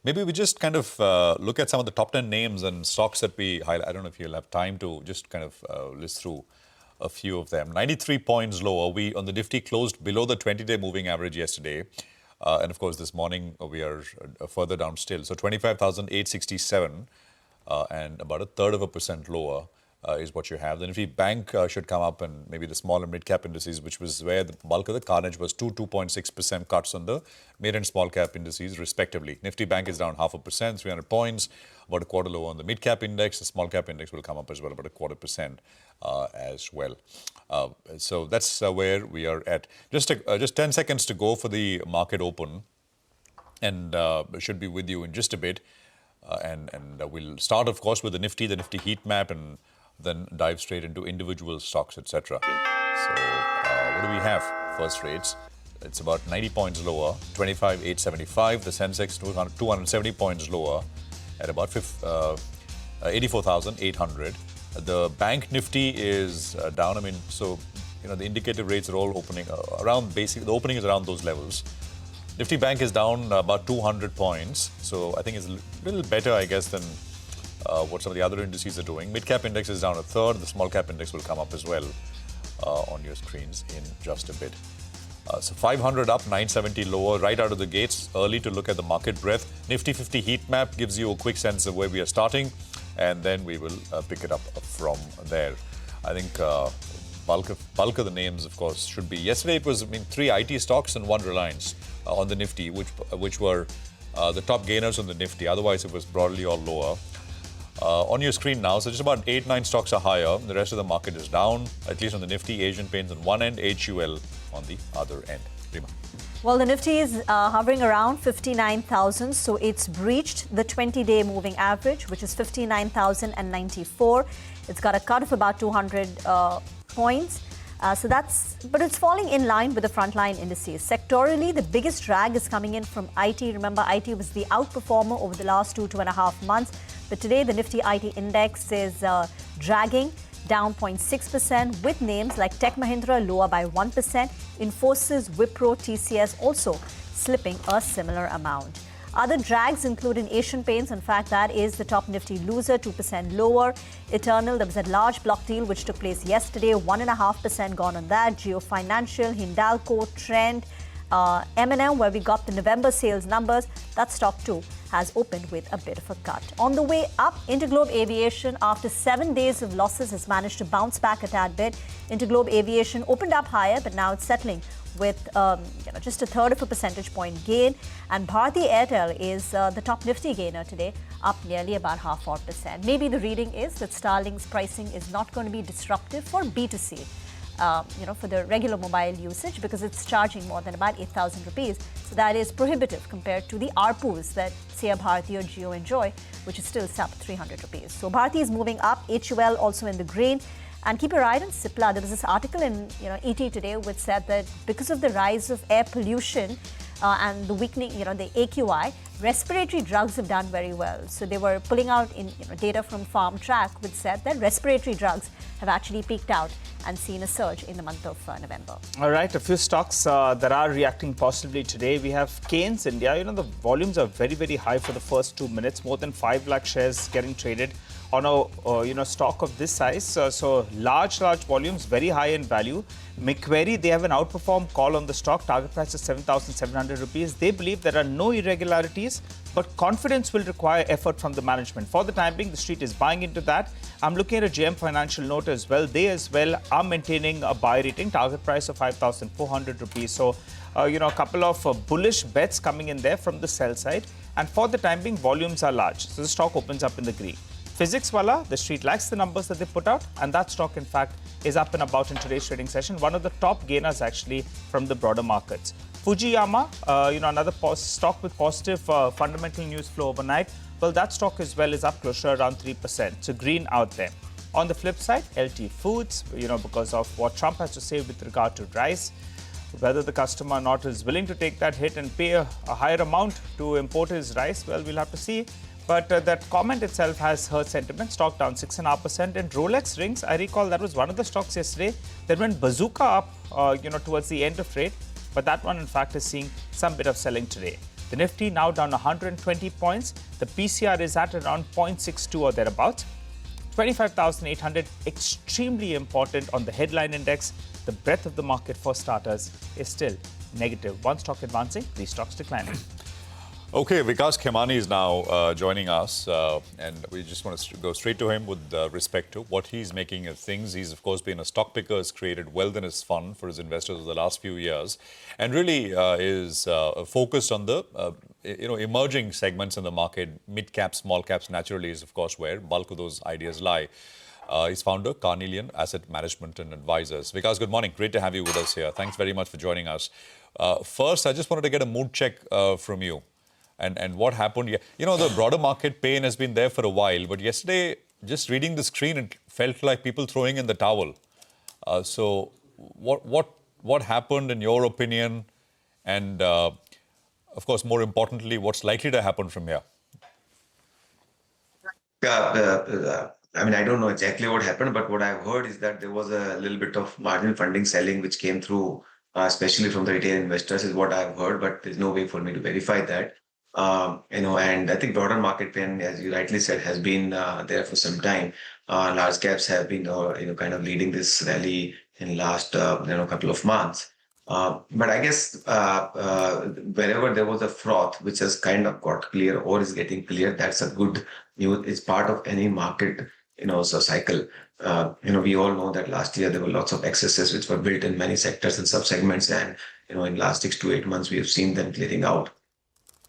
maybe we just kind of look at some of the top 10 names and stocks that we highlight. I don't know if you'll have time to just kind of list through a few of them. 93 points lower. We on the Nifty closed below the 20-day moving average yesterday. And of course, this morning we are further down still. So 25,867. And about 1/3% lower is what you have. The Nifty Bank should come up, and maybe the small and mid-cap indices, which was where the bulk of the carnage was, 2.6% cuts on the mid and small-cap indices, respectively. Nifty Bank is down 0.5%, 300 points, about a quarter lower on the mid-cap index. The small-cap index will come up as well, about 1/4% as well. So that's where we are at. Just 10 seconds to go for the market open, and should be with you in just a bit. And we'll start, of course, with the Nifty heat map, and then dive straight into individual stocks, etc. So what do we have? First rates. It's about 90 points lower, 25,875. The sensex 270 points lower at about 84,800. The bank Nifty is down. I mean, so the indicative rates are all opening around basically the opening is around those levels. Nifty Bank is down about 200 points, so I think it's a little better, I guess, than what some of the other indices are doing. Mid-cap index is down 1/3. The small-cap index will come up as well on your screens in just a bit. So 500 up, 970 lower, right out of the gates. Early to look at the market breadth. Nifty 50 heat map gives you a quick sense of where we are starting, and then we will pick it up from there. I think bulk of the names, of course, should be. Yesterday it was 3 IT stocks and 1 Reliance on the Nifty, which were the top gainers on the Nifty. Otherwise, it was broadly all lower. On your screen now, so just about 8-9 stocks are higher. The rest of the market is down, at least on the Nifty. Asian Paints on one end, HUL on the other end. Rima. Well, the Nifty is hovering around 59,000, so it's breached the 20-day moving average, which is 59,094. It's got a cut of about 200 points. But it's falling in line with the frontline indices. Sectorally, the biggest drag is coming in from IT. Remember, IT was the outperformer over the last 2.5 months. But today, the Nifty IT index is dragging down 0.6%, with names like Tech Mahindra lower by 1%. Infosys, Wipro, TCS also slipping a similar amount. Other drags include in Asian Paints. In fact, that is the top Nifty loser, 2% lower. Eternal, there was a large block deal which took place yesterday, 1.5% gone on that. Geo Financial, Hindalco, Trend, M&M, where we got the November sales numbers, that stock too has opened with a bit of a cut. On the way up, Interglobe Aviation, after 7 days of losses, has managed to bounce back a tad bit. Interglobe Aviation opened up higher, but now it's settling with just 1/3 of a percentage point gain. And Bharti Airtel is the top Nifty gainer today, up nearly about 0.5%. Maybe the reading is that Starlink's pricing is not going to be disruptive for B2C, for the regular mobile usage, because it's charging more than about 8,000 rupees. So that is prohibitive compared to the ARPUs that say a Bharti or Jio enjoy, which is still sub 300 rupees. So Bharti is moving up, HUL also in the green. And keep your eye on Cipla. There was this article in ET today which said that because of the rise of air pollution, and the weakening, the AQI, respiratory drugs have done very well. So they were pulling out in data from Farm Track, which said that respiratory drugs have actually peaked out and seen a surge in the month of November. All right, a few stocks that are reacting positively today. We have Keynes India. The volumes are very, very high for the first 2 minutes. More than 5 lakh shares getting traded on a stock of this size. So large volumes, very high in value. Macquarie, they have an outperform call on the stock. Target price is 7,700 rupees. They believe there are no irregularities, but confidence will require effort from the management. For the time being, the street is buying into that. I'm looking at a JM Financial note as well. They as well are maintaining a buy rating, target price of 5,400 rupees. So, a couple of bullish bets coming in there from the sell side. And for the time being, volumes are large. So the stock opens up in the green. Physics wala, the street likes the numbers that they put out, and that stock, in fact, is up and about in today's trading session. One of the top gainers, actually, from the broader markets. Fujiyama, another stock with positive fundamental news flow overnight. Well, that stock as well is up close to around 3%. So green out there. On the flip side, LT Foods, because of what Trump has to say with regard to rice, whether the customer or not is willing to take that hit and pay a higher amount to import his rice, well, we'll have to see. But that comment itself has hurt sentiment. Stock down 6.5%. And Rolex rings, I recall that was one of the stocks yesterday that went bazooka up, towards the end of trade. But that one, in fact, is seeing some bit of selling today. The Nifty now down 120 points. The PCR is at around 0.62 or thereabouts. 25,800, extremely important on the headline index. The breadth of the market, for starters, is still negative. One stock advancing, 3 stocks declining. Okay, Vikas Khemani is now joining us, and we just want to go straight to him with respect to what he's making of things. He's, of course, been a stock picker, has created wealth in his fund for his investors over the last few years, and really is focused on the emerging segments in the market. Mid caps, small caps, naturally is, of course, where bulk of those ideas lie. He's founder, Carnelian Asset Management and Advisors. Vikas, good morning. Great to have you with us here. Thanks very much for joining us. First, I just wanted to get a mood check from you. And what happened? The broader market pain has been there for a while, but yesterday, just reading the screen, it felt like people throwing in the towel. So, what happened in your opinion? And of course, more importantly, what's likely to happen from here? I don't know exactly what happened, but what I've heard is that there was a little bit of margin funding selling which came through, especially from the retail investors, is what I've heard, but there's no way for me to verify that. And I think broader market pain, as you rightly said, has been there for some time. Large caps have been, kind of leading this rally in last, couple of months. But I guess wherever there was a froth, which has kind of got clear or is getting clear, that's a good news. It's part of any market, cycle. We all know that last year there were lots of excesses which were built in many sectors and subsegments, and in last 6 to 8 months we have seen them clearing out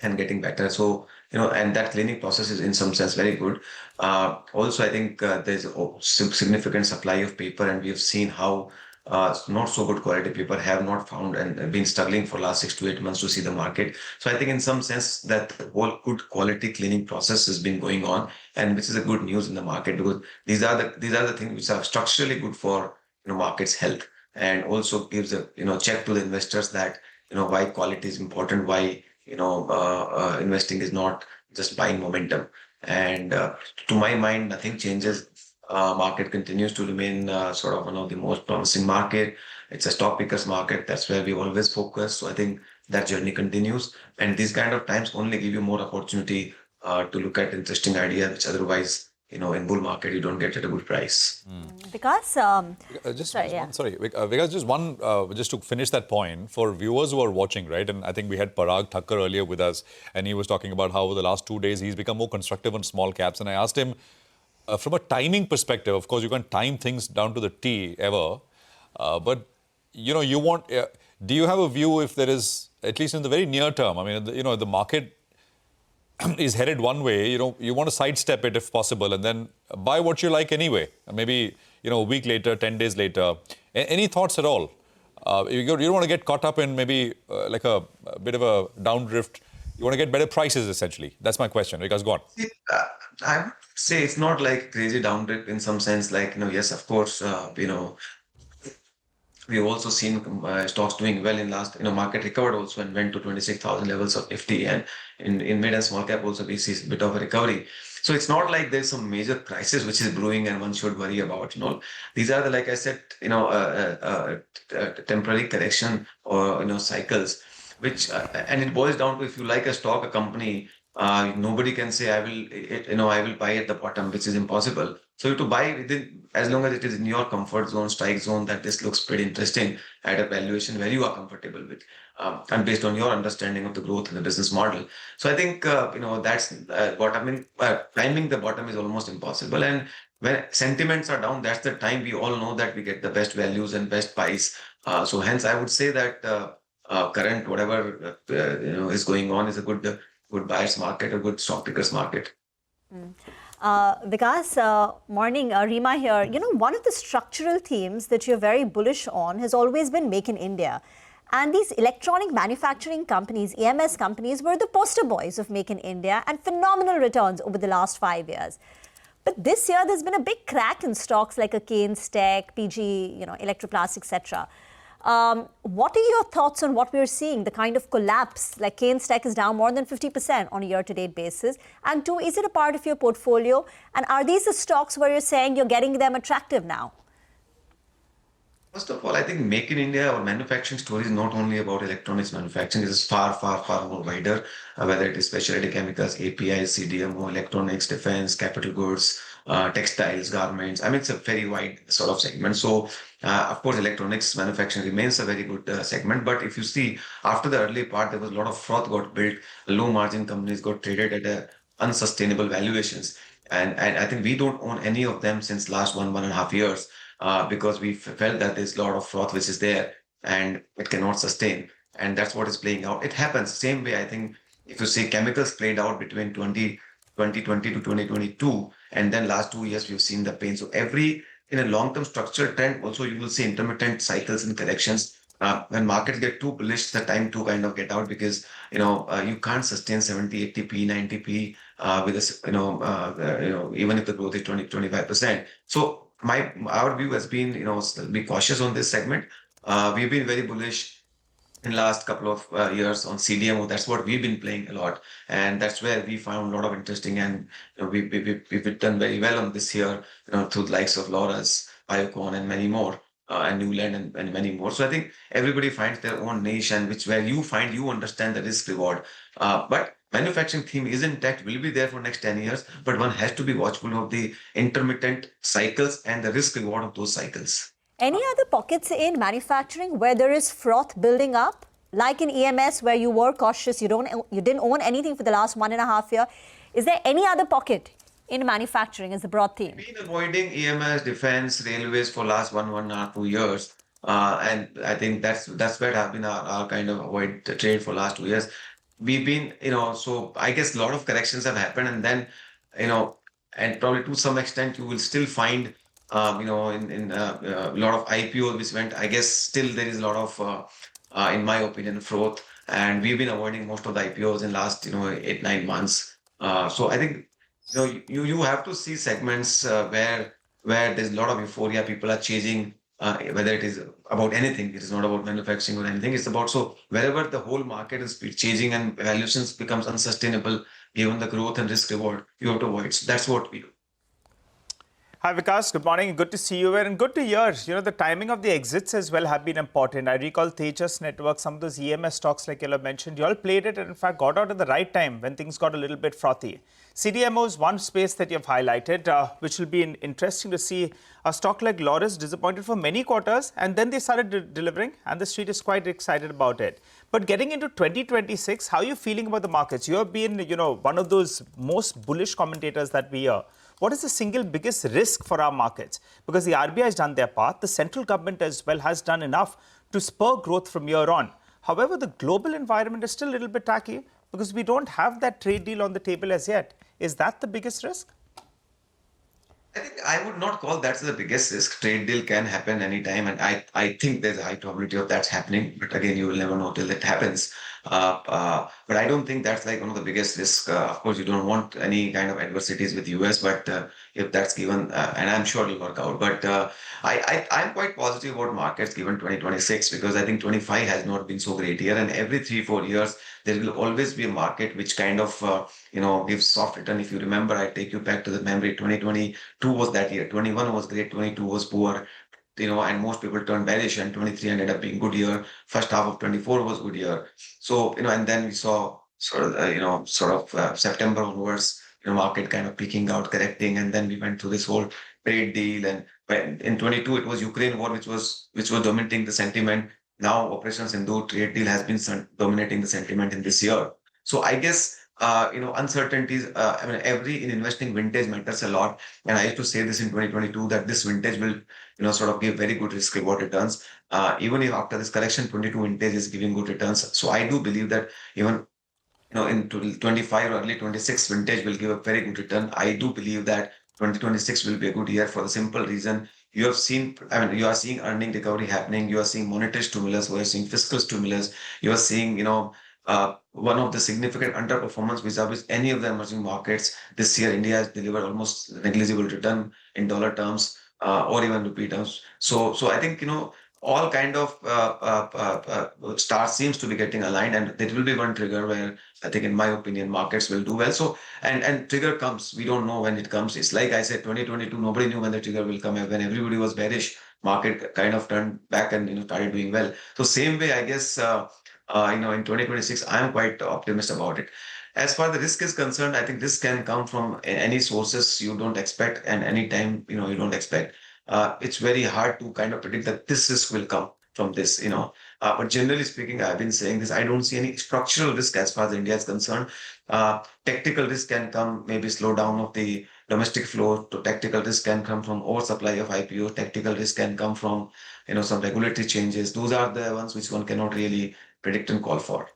and getting better. So, and that cleaning process is in some sense very good. Also, I think there's a significant supply of paper, and we have seen how not so good quality paper have not found and been struggling for last 6 to 8 months to see the market. So I think in some sense that whole good quality cleaning process has been going on, and which is a good news in the market, because these are the things which are structurally good for market's health, and also gives a check to the investors that why quality is important, why investing is not just buying momentum. And to my mind, nothing changes. Market continues to remain sort of one of the most promising market. It's a stock pickers market. That's where we always focus. So I think that journey continues. And these kind of times only give you more opportunity to look at interesting ideas, which otherwise, in bull market, you don't get at a good price. Because, Vikas, just to finish that point, for viewers who are watching, right, and I think we had Parag Thakkar earlier with us, and he was talking about how over the last 2 days he's become more constructive on small caps, and I asked him, from a timing perspective, of course, you can't time things down to the T ever, but, you want, do you have a view if there is, at least in the very near term, the market is headed one way, you want to sidestep it if possible and then buy what you like anyway. Maybe, a week later, 10 days later. Any thoughts at all? You don't want to get caught up in maybe like a bit of a downdrift. You want to get better prices, essentially. That's my question. Vikas, go on. I would say it's not like crazy downdrift in some sense. Like, yes, of course, We've also seen stocks doing well in last, market recovered also and went to 26,000 levels of nifty, and in mid and small cap also we see a bit of a recovery. So it's not like there's some major crisis which is brewing and one should worry about. These are the, like I said, temporary correction or cycles, which and it boils down to, if you like a stock, a company, nobody can say I will buy at the bottom, which is impossible. So you have to buy within, as long as it is in your comfort zone, strike zone, that this looks pretty interesting at a valuation where you are comfortable with, and based on your understanding of the growth in the business model. So I think that's bottoming. Timing the bottom is almost impossible, and when sentiments are down, that's the time we all know that we get the best values and best buys. So hence, I would say that current whatever is going on is a good buyers market, a good stock pickers market. Vikas, morning. Rima here. One of the structural themes that you're very bullish on has always been Make in India. And these electronic manufacturing companies, EMS companies, were the poster boys of Make in India and phenomenal returns over the last 5 years. But this year, there's been a big crack in stocks like a Keynes Tech, PG, Electroplast, etc. What are your thoughts on what we're seeing, the kind of collapse? Like Keynes Tech is down more than 50% on a year-to-date basis. And two, is it a part of your portfolio? And are these the stocks where you're saying you're getting them attractive now? First of all, I think Make in India or manufacturing story is not only about electronics manufacturing. It is far, far, far more wider, whether it is specialty chemicals, APIs, CDMO, electronics, defense, capital goods, textiles, garments. I mean, it's a very wide sort of segment. So, of course, electronics manufacturing remains a very good segment. But if you see, after the early part, there was a lot of froth got built. Low margin companies got traded at unsustainable valuations. And I think we don't own any of them since last 1.5 years. Because we felt that there's a lot of froth which is there and it cannot sustain. And that's what is playing out. It happens same way. I think if you say chemicals played out between 2020 to 2022, and then last 2 years, we've seen the pain. So in a long-term structural trend, also you will see intermittent cycles and corrections. When markets get too bullish, the time to kind of get out, because you can't sustain 70, 80p, 90p with a, even if the growth is 20-25%. So our view has been, be cautious on this segment. We've been very bullish in the last couple of years on CDMO. That's what we've been playing a lot, and that's where we found a lot of interesting, and we've done very well on this year, through the likes of Laurus, Biocon, and many more, and Newland and many more. So I think everybody finds their own niche, and where you understand the risk reward. But manufacturing theme is intact, will be there for next 10 years, but one has to be watchful of the intermittent cycles and the risk reward of those cycles. Any other pockets in manufacturing where there is froth building up? Like in EMS, where you were cautious, you didn't own anything for the last 1.5 years. Is there any other pocket in manufacturing as the broad theme? We've been avoiding EMS, defense, railways for last 1.5-2 years. And I think that's where have been our kind of avoid the trade for last 2 years. We've been, so I guess a lot of corrections have happened, and then, and probably to some extent you will still find, in a lot of IPOs which went, I guess still there is a lot of, in my opinion, froth, and we've been avoiding most of the IPOs in last, 8-9 months. So I think, you have to see segments where there's a lot of euphoria, people are chasing. Whether it is about anything, it is not about manufacturing or anything. It's about, so wherever the whole market is changing and valuations becomes unsustainable, given the growth and risk reward, you have to avoid. So that's what we do. Hi Vikas, good morning. Good to see you here, and good to hear. The timing of the exits as well have been important. I recall Tejas Network, some of those EMS stocks like you have mentioned, you all played it and in fact got out at the right time when things got a little bit frothy. CDMO is one space that you've highlighted, which will be interesting to see. A stock like Laurus disappointed for many quarters, and then they started delivering, and the street is quite excited about it. But getting into 2026, how are you feeling about the markets? You have been, one of those most bullish commentators that we hear. What is the single biggest risk for our markets? Because the RBI has done their part, the central government as well has done enough to spur growth from here on. However, the global environment is still a little bit tacky because we don't have that trade deal on the table as yet. Is that the biggest risk? I think I would not call that the biggest risk. Trade deal can happen anytime, and I think there's a high probability of that's happening. But again, you will never know till it happens. But I don't think that's like one of the biggest risks. Of course, you don't want any kind of adversities with US, but if that's given, and I'm sure it'll work out. But I'm quite positive about markets given 2026 because I think 25 has not been so great year, and every 3-4 years there will always be a market which kind of gives soft return. If you remember, I take you back to the memory. 2022 was that year. 21 was great. 22 was poor. And most people turned bearish, and 23 ended up being good year. First half of 24 was good year. So, and then we saw September onwards, market kind of peaking out, correcting, and then we went through this whole trade deal. And in 22, it was Ukraine war, which was dominating the sentiment. Now, Operation Sindoor trade deal has been dominating the sentiment in this year. So I guess uncertainties. Every in investing vintage matters a lot. And I used to say this in 2022 that this vintage will, give very good risk reward returns. Even if after this correction, 22 vintage is giving good returns. So I do believe that even, in 25 or early 26 vintage will give a very good return. I do believe that 2026 will be a good year for the simple reason you have seen. You are seeing earning recovery happening. You are seeing monetary stimulus. You are seeing fiscal stimulus. You are seeing, one of the significant underperformance vis-a-vis any of the emerging markets. This year, India has delivered almost negligible return in dollar terms or even rupee terms. So I think, all kind of stars seems to be getting aligned, and there will be one trigger where I think, in my opinion, markets will do well. So, and trigger comes, we don't know when it comes. It's like I said, 2022, nobody knew when the trigger will come. When everybody was bearish, market kind of turned back and, started doing well. So same way, I guess, in 2026, I am quite optimistic about it. As far as the risk is concerned, I think this can come from any sources you don't expect and any time, you don't expect. It's very hard to kind of predict that this risk will come from this, but generally speaking, I've been saying this, I don't see any structural risk as far as India is concerned. Tactical risk can come, maybe slow down of the domestic flow. To tactical risk can come from oversupply of IPO. Tactical risk can come from, some regulatory changes. Those are the ones which one cannot really predict and call for.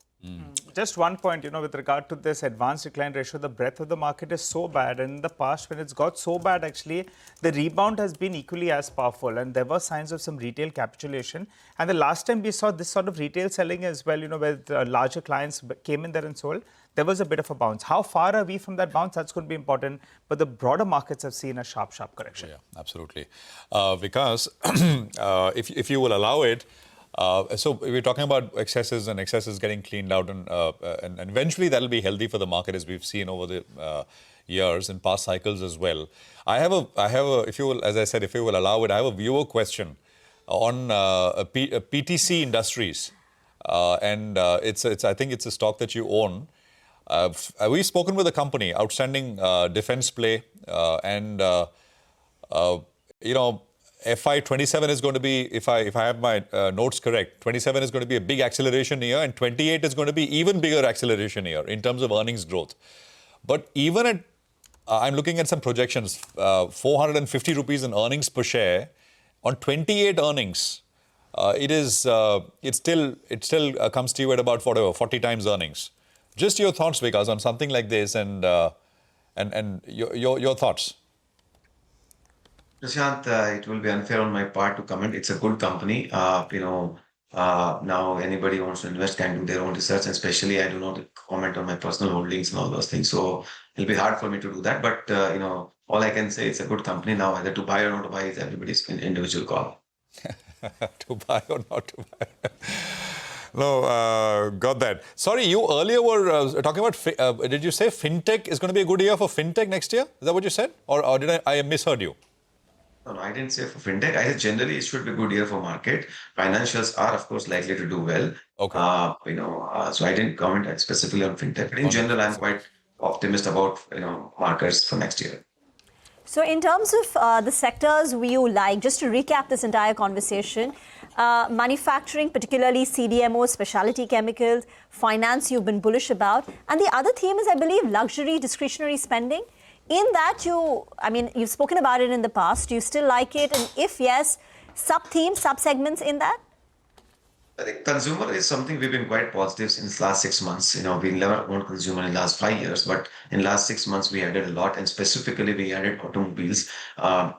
Just one point, with regard to this advanced decline ratio, the breadth of the market is so bad. And in the past, when it's got so bad, actually, the rebound has been equally as powerful. And there were signs of some retail capitulation. And the last time we saw this sort of retail selling as well, where larger clients came in there and sold, there was a bit of a bounce. How far are we from that bounce? That's going to be important. But the broader markets have seen a sharp correction. Yeah, absolutely. Because if you will allow it, so we're talking about excesses getting cleaned out, and eventually that'll be healthy for the market, as we've seen over the years and past cycles as well. I have a, if you will, as I said, if you will allow it, I have a viewer question on PTC Industries, and I think it's a stock that you own. We've spoken with the company, outstanding defense play, and FY 27 is going to be, if I have my notes correct, 27 is going to be a big acceleration year, and 28 is going to be even bigger acceleration year in terms of earnings growth. But even at, I'm looking at some projections, 450 rupees in earnings per share on 28 earnings. It still comes to you at about 40 times earnings. Just your thoughts, Vikas, on something like this, and your thoughts. Prashant, it will be unfair on my part to comment. It's a good company. Now anybody who wants to invest can do their own research, and especially I do not comment on my personal holdings and all those things. So it'll be hard for me to do that. But, all I can say, it's a good company. Now, whether to buy or not to buy is everybody's individual call. To buy or not to buy. No, got that. Sorry, you earlier were talking about, did you say fintech is going to be a good year for fintech next year? Is that what you said? Or did I misheard you? No, I didn't say for fintech. I said generally it should be a good year for market. Financials are, of course, likely to do well. Okay. So I didn't comment specifically on fintech. But in general, I'm quite optimistic about, markets for next year. So in terms of the sectors you like, just to recap this entire conversation, manufacturing, particularly CDMO, specialty chemicals, finance you've been bullish about. And the other theme is, I believe, luxury discretionary spending. In that, you've spoken about it in the past. Do you still like it? And if yes, sub-themes, sub-segments in that? I think consumer is something we've been quite positive since last 6 months. We never owned consumer in the last 5 years, but in last 6 months we added a lot, and specifically we added automobiles.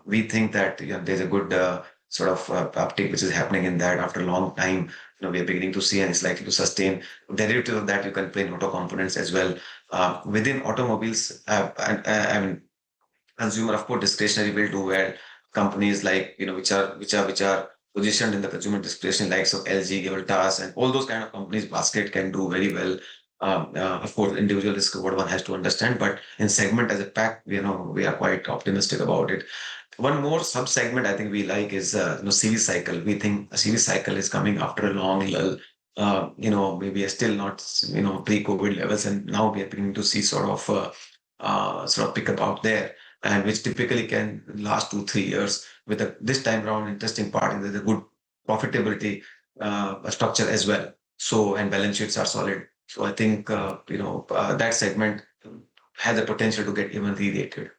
We think that there's a good uptick which is happening in that after a long time. we are beginning to see and is likely to sustain. Derivative of that, you can play in auto components as well. Within automobiles, I mean, consumer, of course, discretionary will do well. Companies like, which are positioned in the consumer discretionary, likes of LG, Givaltas, and all those kind of companies, basket can do very well. Of course, individual risk what one has to understand, but in segment as a pack, we are quite optimistic about it. One more sub-segment I think we like is CV cycle. We think a CV cycle is coming after a long lull. Maybe still not pre-COVID levels, and now we are beginning to see sort of pick up out there, and which typically can last 2-3 years. With this time around, interesting part is the good profitability structure as well. So, and balance sheets are solid. So I think that segment has the potential to get even re-rated.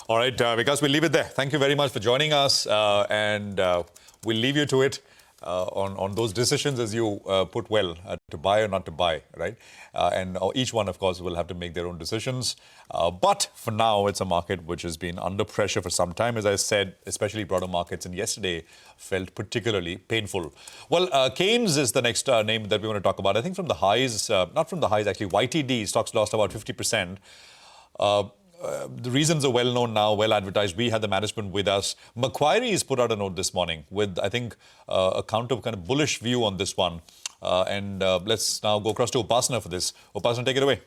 All right, Vikas, we'll leave it there. Thank you very much for joining us, and we'll leave you to it on those decisions as you put well, to buy or not to buy, right? And each one, of course, will have to make their own decisions. But for now, it's a market which has been under pressure for some time, as I said, especially broader markets, and yesterday felt particularly painful. Well, Keynes is the next name that we want to talk about. I think from the highs, not from the highs, actually, YTD stocks lost about 50%. The reasons are well known now, well advertised. We had the management with us. Macquarie has put out a note this morning with, I think, a counter kind of bullish view on this one. And let's now go across to Upasana for this. Upasana, take it away.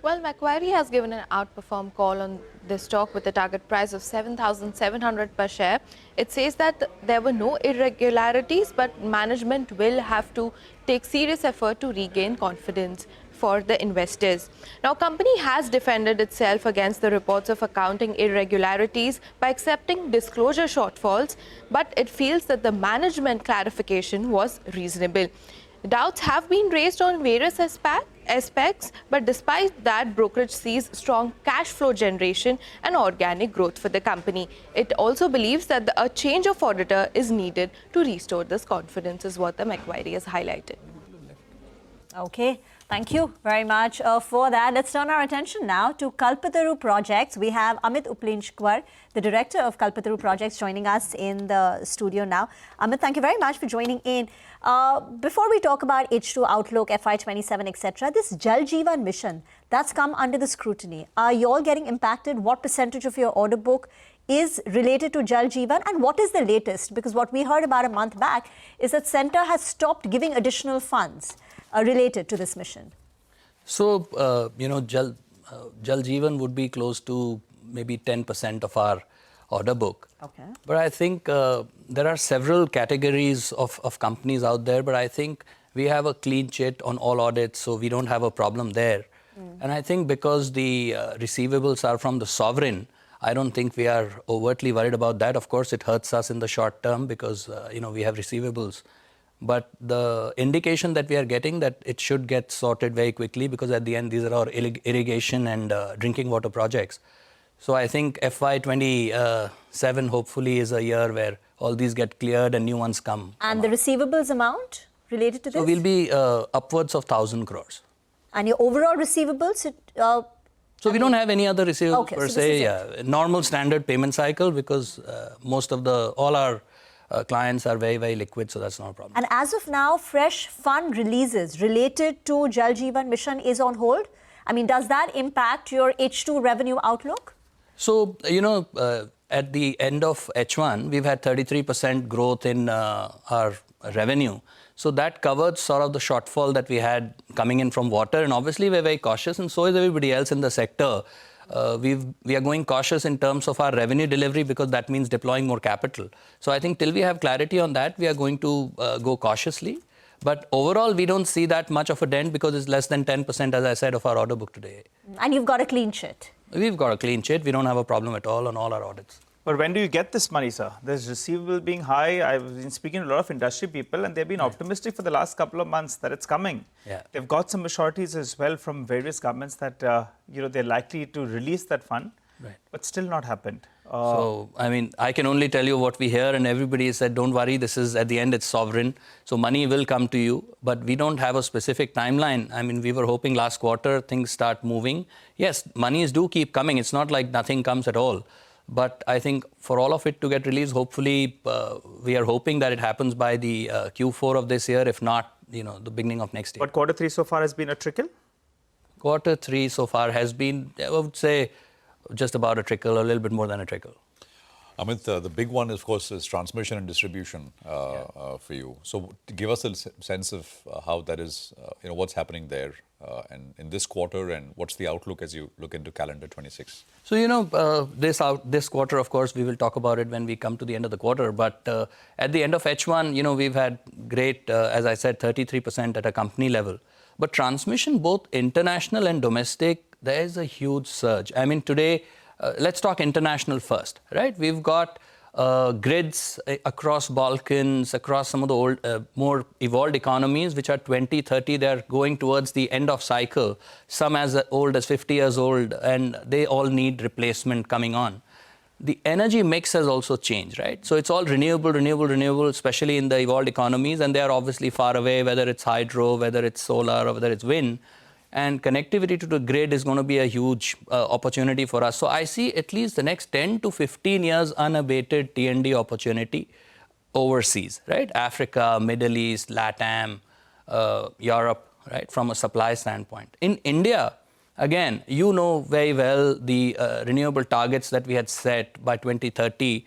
Well, Macquarie has given an outperform call on this stock with a target price of 7,700 per share. It says that there were no irregularities, but management will have to take serious effort to regain confidence for the investors. Now, company has defended itself against the reports of accounting irregularities by accepting disclosure shortfalls, but it feels that the management clarification was reasonable. Doubts have been raised on various aspects, but despite that, brokerage sees strong cash flow generation and organic growth for the company. It also believes that a change of auditor is needed to restore this confidence, is what the Macquarie has highlighted. Okay. Thank you very much for that. Let's turn our attention now to Kalpataru Projects. We have Amit Uplinchkwar, the director of Kalpataru Projects, joining us in the studio now. Amit, thank you very much for joining in. Before we talk about H2 outlook, FY27, etc., this Jal Jeevan mission, that's come under the scrutiny. Are you all getting impacted? What percentage of your order book is related to Jal Jeevan, and what is the latest? Because what we heard about a month back is that Centre has stopped giving additional funds related to this mission. So, Jal Jeevan would be close to maybe 10% of our order book. Okay. But I think there are several categories of companies out there, but I think we have a clean sheet on all audits, so we don't have a problem there. And I think because the receivables are from the sovereign, I don't think we are overtly worried about that. Of course, it hurts us in the short term because, we have receivables. But the indication that we are getting that it should get sorted very quickly, because at the end, these are our irrigation and drinking water projects. So I think FY27 hopefully is a year where all these get cleared and new ones come. And the receivables amount related to this? So we'll be upwards of 1,000 crores. And your overall receivables? So we don't have any other receivables per so se. Yeah, normal standard payment cycle, because all our clients are very, very liquid, so that's not a problem. And as of now, fresh fund releases related to Jal Jeevan mission is on hold. I mean, does that impact your H2 revenue outlook? So, at the end of H1, we've had 33% growth in our revenue. So that covered sort of the shortfall that we had coming in from water. And obviously, we're very cautious, and so is everybody else in the sector. We are going cautious in terms of our revenue delivery, because that means deploying more capital. So I think till we have clarity on that, we are going to go cautiously. But overall, we don't see that much of a dent, because it's less than 10%, as I said, of our order book today. And you've got a clean sheet? We've got a clean sheet. We don't have a problem at all on all our audits. But when do you get this money, sir? There's receivable being high. I've been speaking to a lot of industry people, and they've been optimistic for the last couple of months that it's coming. Yeah. They've got some maturities as well from various governments that they're likely to release that fund, but still not happened. So, I mean, I can only tell you what we hear, and everybody said, don't worry, this is, at the end, it's sovereign. So money will come to you, but we don't have a specific timeline. I mean, we were hoping last quarter things start moving. Yes, monies do keep coming. It's not like nothing comes at all. But I think for all of it to get released, hopefully, we are hoping that it happens by the Q4 of this year, if not, the beginning of next year. But quarter 3 so far has been a trickle? Quarter 3 so far has been, I would say, just about a trickle, a little bit more than a trickle. Amit, the big one, of course, is transmission and distribution for you. So give us a sense of how that is, what's happening there and in this quarter, and what's the outlook as you look into calendar 26? So, this quarter, of course, we will talk about it when we come to the end of the quarter. But at the end of H1, we've had great, as I said, 33% at a company level. But transmission, both international and domestic, there is a huge surge. I mean, today, let's talk international first, right? We've got grids across Balkans, across some of the old, more evolved economies, which are 20, 30, they're going towards the end of cycle, some as old as 50 years old, and they all need replacement coming on. The energy mix has also changed, right? So it's all renewable, especially in the evolved economies, and they are obviously far away, whether it's hydro, whether it's solar, or whether it's wind. And connectivity to the grid is going to be a huge opportunity for us. So I see at least the next 10 to 15 years unabated T&D opportunity overseas, right? Africa, Middle East, LATAM, Europe, right? From a supply standpoint. In India, again, you know very well the renewable targets that we had set by 2030.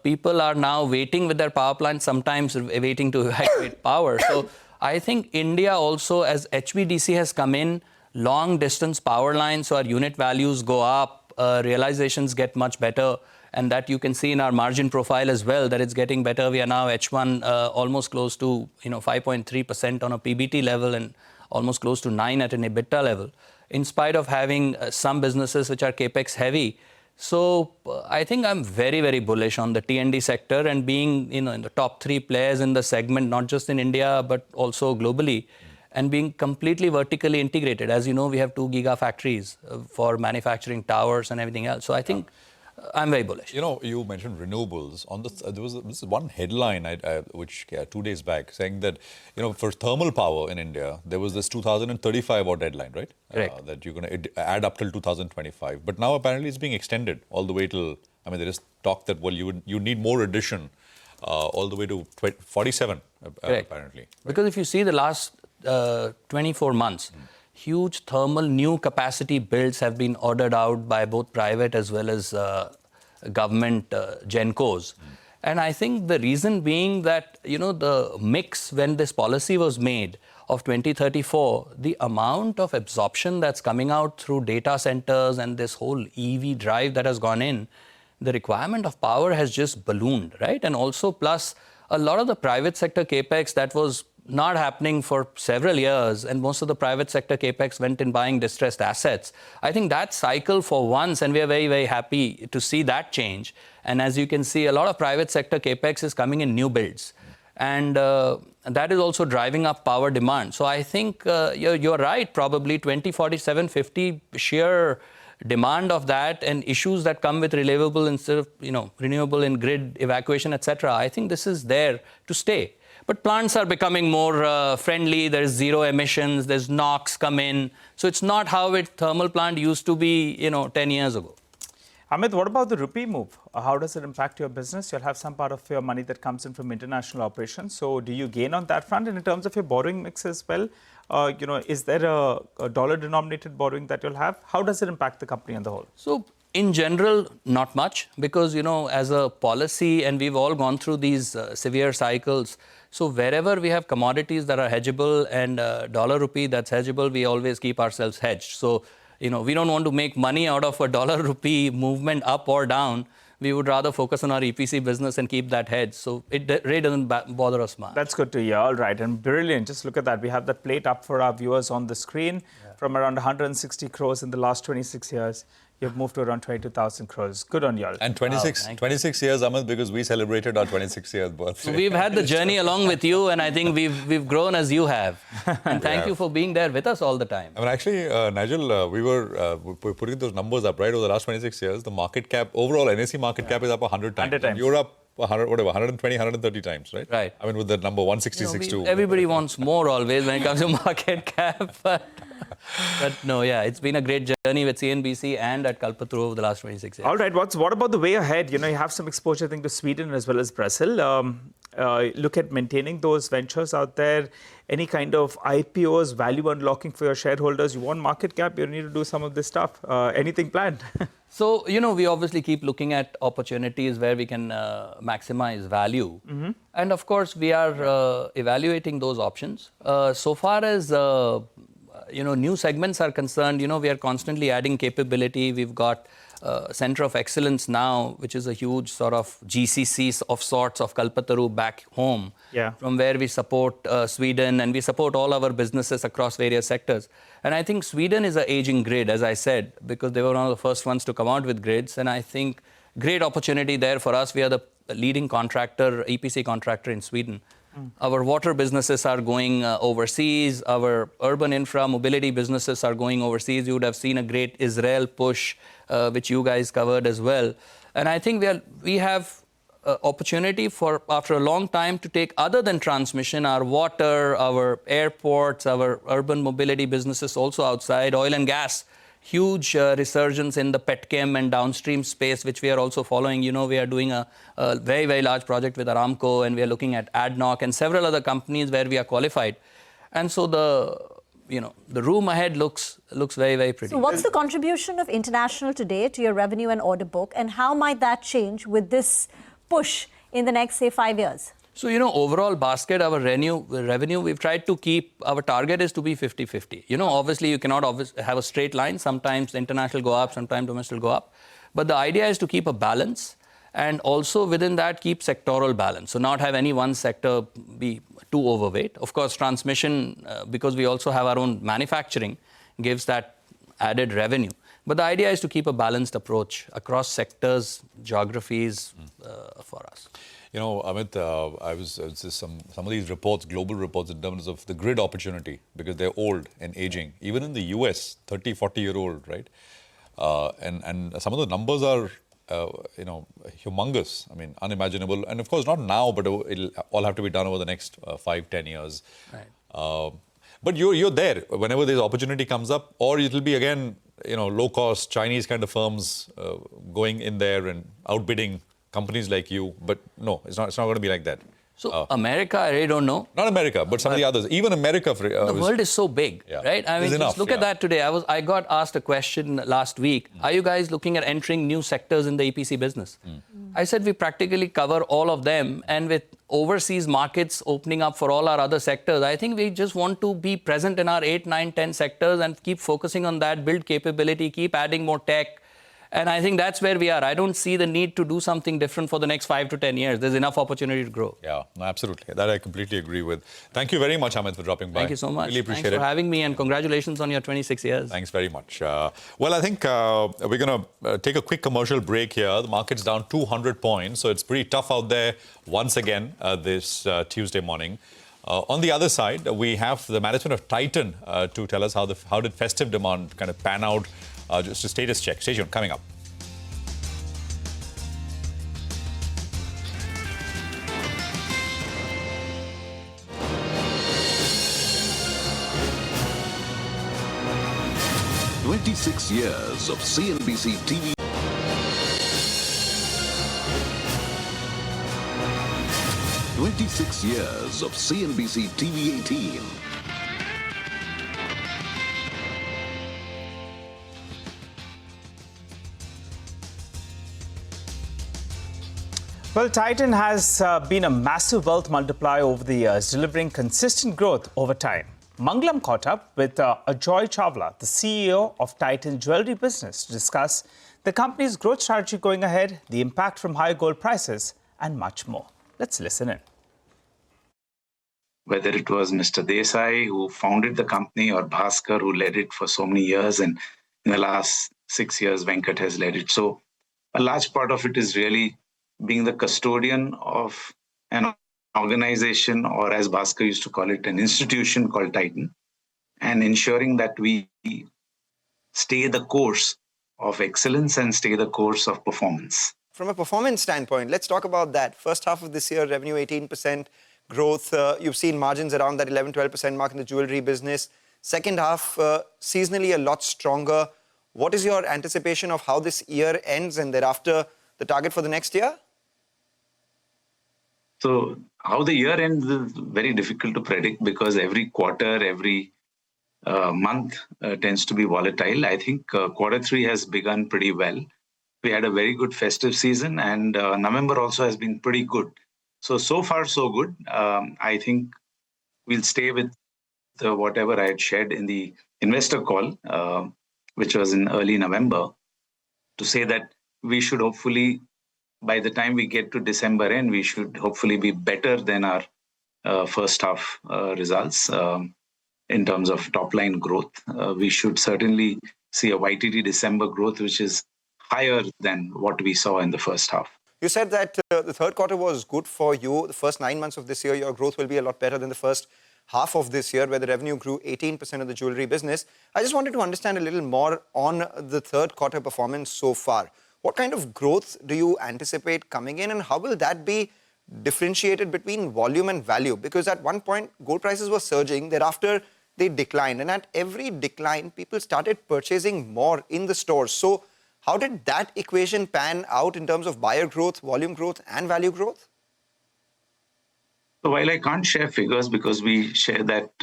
People are now waiting with their power plants, sometimes waiting to evacuate power. So I think India also, as HVDC has come in, long distance power lines, so our unit values go up, realizations get much better, and that you can see in our margin profile as well, that it's getting better. We are now H1 almost close to 5.3% on a PBT level and almost close to 9 at an EBITDA level, in spite of having some businesses which are capex heavy. So I think I'm very, very bullish on the T&D sector, and being in the top 3 players in the segment, not just in India, but also globally, and being completely vertically integrated. As you know, we have 2 gigafactories for manufacturing towers and everything else. So I think I'm very bullish. You mentioned renewables. There was this one headline which 2 days back saying that for thermal power in India there was this 2035 odd deadline, right? Correct. That you're going to add up till 2025. But now apparently it's being extended all the way till. I mean, there is talk that you need more addition all the way to 47 apparently. Because if you see the last 24 months. Huge thermal new capacity builds have been ordered out by both private as well as government gencos. And I think the reason being that, the mix when this policy was made of 2034, the amount of absorption that's coming out through data centers and this whole EV drive that has gone in, the requirement of power has just ballooned, right? And also plus a lot of the private sector capex that was not happening for several years, and most of the private sector capex went in buying distressed assets. I think that cycle for once, and we are very, very happy to see that change. And as you can see, a lot of private sector capex is coming in new builds. And that is also driving up power demand. So I think you're right, probably 2047, 50 sheer demand of that, and issues that come with renewable instead of, renewable in grid evacuation, etc. I think this is there to stay. But plants are becoming more friendly. There's zero emissions. There's NOx come in. So it's not how a thermal plant used to be, 10 years ago. Amit, what about the rupee move? How does it impact your business? You'll have some part of your money that comes in from international operations. So do you gain on that front? And in terms of your borrowing mix as well, is there a dollar-denominated borrowing that you'll have? How does it impact the company on the whole? So in general, not much, because, as a policy, and we've all gone through these severe cycles. So wherever we have commodities that are hedgeable and dollar rupee that's hedgeable, we always keep ourselves hedged. So, we don't want to make money out of a dollar rupee movement up or down. We would rather focus on our EPC business and keep that hedged. So it really doesn't bother us much. That's good to hear. All right. And brilliant. Just look at that. We have that plate up for our viewers on the screen. From around 160 crores in the last 26 years. You've moved to around 22,000 crores. Good on y'all. And 26 years, Amit, because we celebrated our 26 years birthday. We've had the journey along with you, and I think we've grown as you have. And thank you for being there with us all the time. I mean, actually, Nigel, we were putting those numbers up, right? Over the last 26 years, the market cap, overall NSE market cap is up 100 times. 100 times. You're up whatever, 120, 130 times, right? Right. I mean, with the number 166. Everybody wants more always when it comes to market cap. But no, yeah, it's been a great journey with CNBC and at Kalpataru over the last 26 years. All right, what about the way ahead? You have some exposure, I think, to Sweden as well as Brazil. Look at maintaining those ventures out there. Any kind of IPOs, value unlocking for your shareholders. You want market cap, you need to do some of this stuff. Anything planned? So, we obviously keep looking at opportunities where we can maximize value. Mm-hmm. And of course, we are evaluating those options. So far as new segments are concerned, we are constantly adding capability. We've got Center of Excellence now, which is a huge sort of GCC of sorts of Kalpataru back home, from where we support Sweden and we support all our businesses across various sectors. And I think Sweden is an aging grid, as I said, because they were one of the first ones to come out with grids. And I think great opportunity there for us. We are the leading contractor, EPC contractor in Sweden. Our water businesses are going overseas. Our urban infra mobility businesses are going overseas. You would have seen a great Israel push, which you guys covered as well. And I think we have opportunity for, after a long time, to take other than transmission, our water, our airports, our urban mobility businesses also outside, oil and gas. Huge resurgence in the petchem and downstream space, which we are also following. We are doing a very, very large project with Aramco, and we are looking at ADNOC and several other companies where we are qualified. And so the room ahead looks very, very pretty. So what's the contribution of international today to your revenue and order book, and how might that change with this push in the next, say, 5 years? So, overall basket, our revenue, we've tried to keep, our target is to be 50-50. Obviously, you cannot have a straight line. Sometimes international go up, sometimes domestic go up. But the idea is to keep a balance, and also within that, keep sectoral balance. So not have any one sector be too overweight. Of course, transmission, because we also have our own manufacturing, gives that added revenue. But the idea is to keep a balanced approach across sectors, geographies for us. Amit, I was some of these reports, global reports, in terms of the grid opportunity, because they're old and aging. Even in the US, 30, 40-year-old, right? And some of the numbers are, humongous. I mean, unimaginable. And of course, not now, but it'll all have to be done over the next 5-10 years. Right. But you're there whenever this opportunity comes up, or it'll be again, low-cost Chinese kind of firms going in there and outbidding companies like you. But no, it's not going to be like that. So America, I really don't know. Not America, but some of the others. Even America. The world is so big, right? I mean, just look at that today. I got asked a question last week. Are you guys looking at entering new sectors in the EPC business? I said we practically cover all of them. And with overseas markets opening up for all our other sectors, I think we just want to be present in our 8, 9, 10 sectors and keep focusing on that, build capability, keep adding more tech. And I think that's where we are. I don't see the need to do something different for the next 5 to 10 years. There's enough opportunity to grow. Yeah, absolutely. That I completely agree with. Thank you very much, Amit, for dropping by. Thank you so much. Really appreciate it. Thanks for having me, and congratulations on your 26 years. Thanks very much. Well, I think we're going to take a quick commercial break here. The market's down 200 points, so it's pretty tough out there once again this Tuesday morning. On the other side, we have the management of Titan to tell us how did festive demand kind of pan out. Just a status check. Stay tuned. Coming up. "26 years of CNBC TV. 26 years of CNBC TV18. Well, Titan has been a massive wealth multiplier over the years, delivering consistent growth over time. Mangalam caught up with Ajoy Chawla, the CEO of Titan Jewelry Business, to discuss the company's growth strategy going ahead, the impact from high gold prices, and much more. Let's listen in. Whether it was Mr. Desai, who founded the company, or Bhaskar, who led it for so many years, and in the last 6 years, Venkat has led it. So a large part of it is really being the custodian of an organization, or as Bhaskar used to call it, an institution called Titan, and ensuring that we stay the course of excellence and stay the course of performance. from a performance standpoint, let's talk about that. First half of this year, revenue 18% growth. You've seen margins around that 11-12% mark in the jewelry business. Second half, seasonally a lot stronger. What is your anticipation of how this year ends and thereafter the target for the next year? So how the year ends is very difficult to predict because every quarter, every month tends to be volatile. I think quarter three has begun pretty well. We had a very good festive season, and November also has been pretty good. So far, so good. I think we'll stay with whatever I had shared in the investor call, which was in early November, to say that we should hopefully, by the time we get to December end, we should hopefully be better than our first half results in terms of top line growth. We should certainly see a YTD December growth, which is higher than what we saw in the first half. You said that the third quarter was good for you. The first 9 months of this year, your growth will be a lot better than the first half of this year, where the revenue grew 18% of the jewelry business. I just wanted to understand a little more on the third quarter performance so far. What kind of growth do you anticipate coming in, and how will that be differentiated between volume and value? Because at one point, gold prices were surging. Thereafter, they declined. And at every decline, people started purchasing more in the stores. So how did that equation pan out in terms of buyer growth, volume growth, and value growth? So while I can't share figures because we share that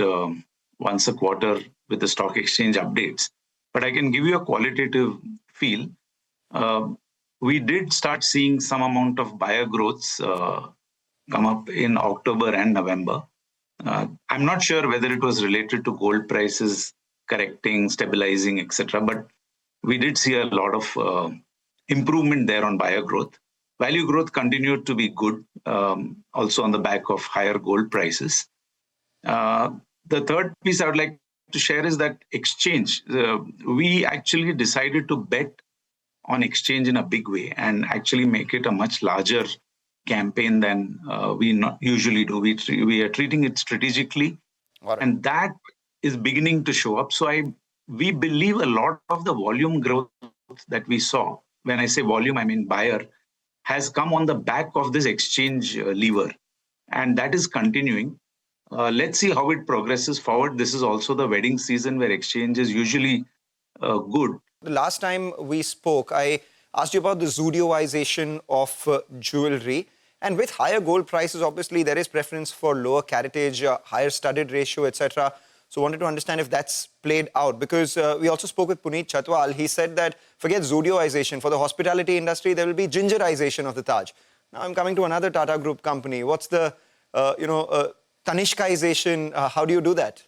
once a quarter with the stock exchange updates, but I can give you a qualitative feel. We did start seeing some amount of buyer growths come up in October and November. I'm not sure whether it was related to gold prices correcting, stabilizing, etc. But we did see a lot of improvement there on buyer growth. Value growth continued to be good, also on the back of higher gold prices. The third piece I would like to share is that exchange. We actually decided to bet on exchange in a big way and actually make it a much larger campaign than we not usually do. We are treating it strategically, and that is beginning to show up. So we believe a lot of the volume growth that we saw, when I say volume, I mean buyer, has come on the back of this exchange lever, and that is continuing. Let's see how it progresses forward. This is also the wedding season where exchange is usually good. The last time we spoke, I asked you about the Zudioization of jewelry. And with higher gold prices, obviously, there is preference for lower caratage, higher studded ratio, etc. So wanted to understand if that's played out. Because we also spoke with Puneet Chatwal. He said that forget Zudioization. For the hospitality industry, there will be gingerization of the Taj. Now I'm coming to another Tata Group company. What's the, Tanishkaization? How do you do that?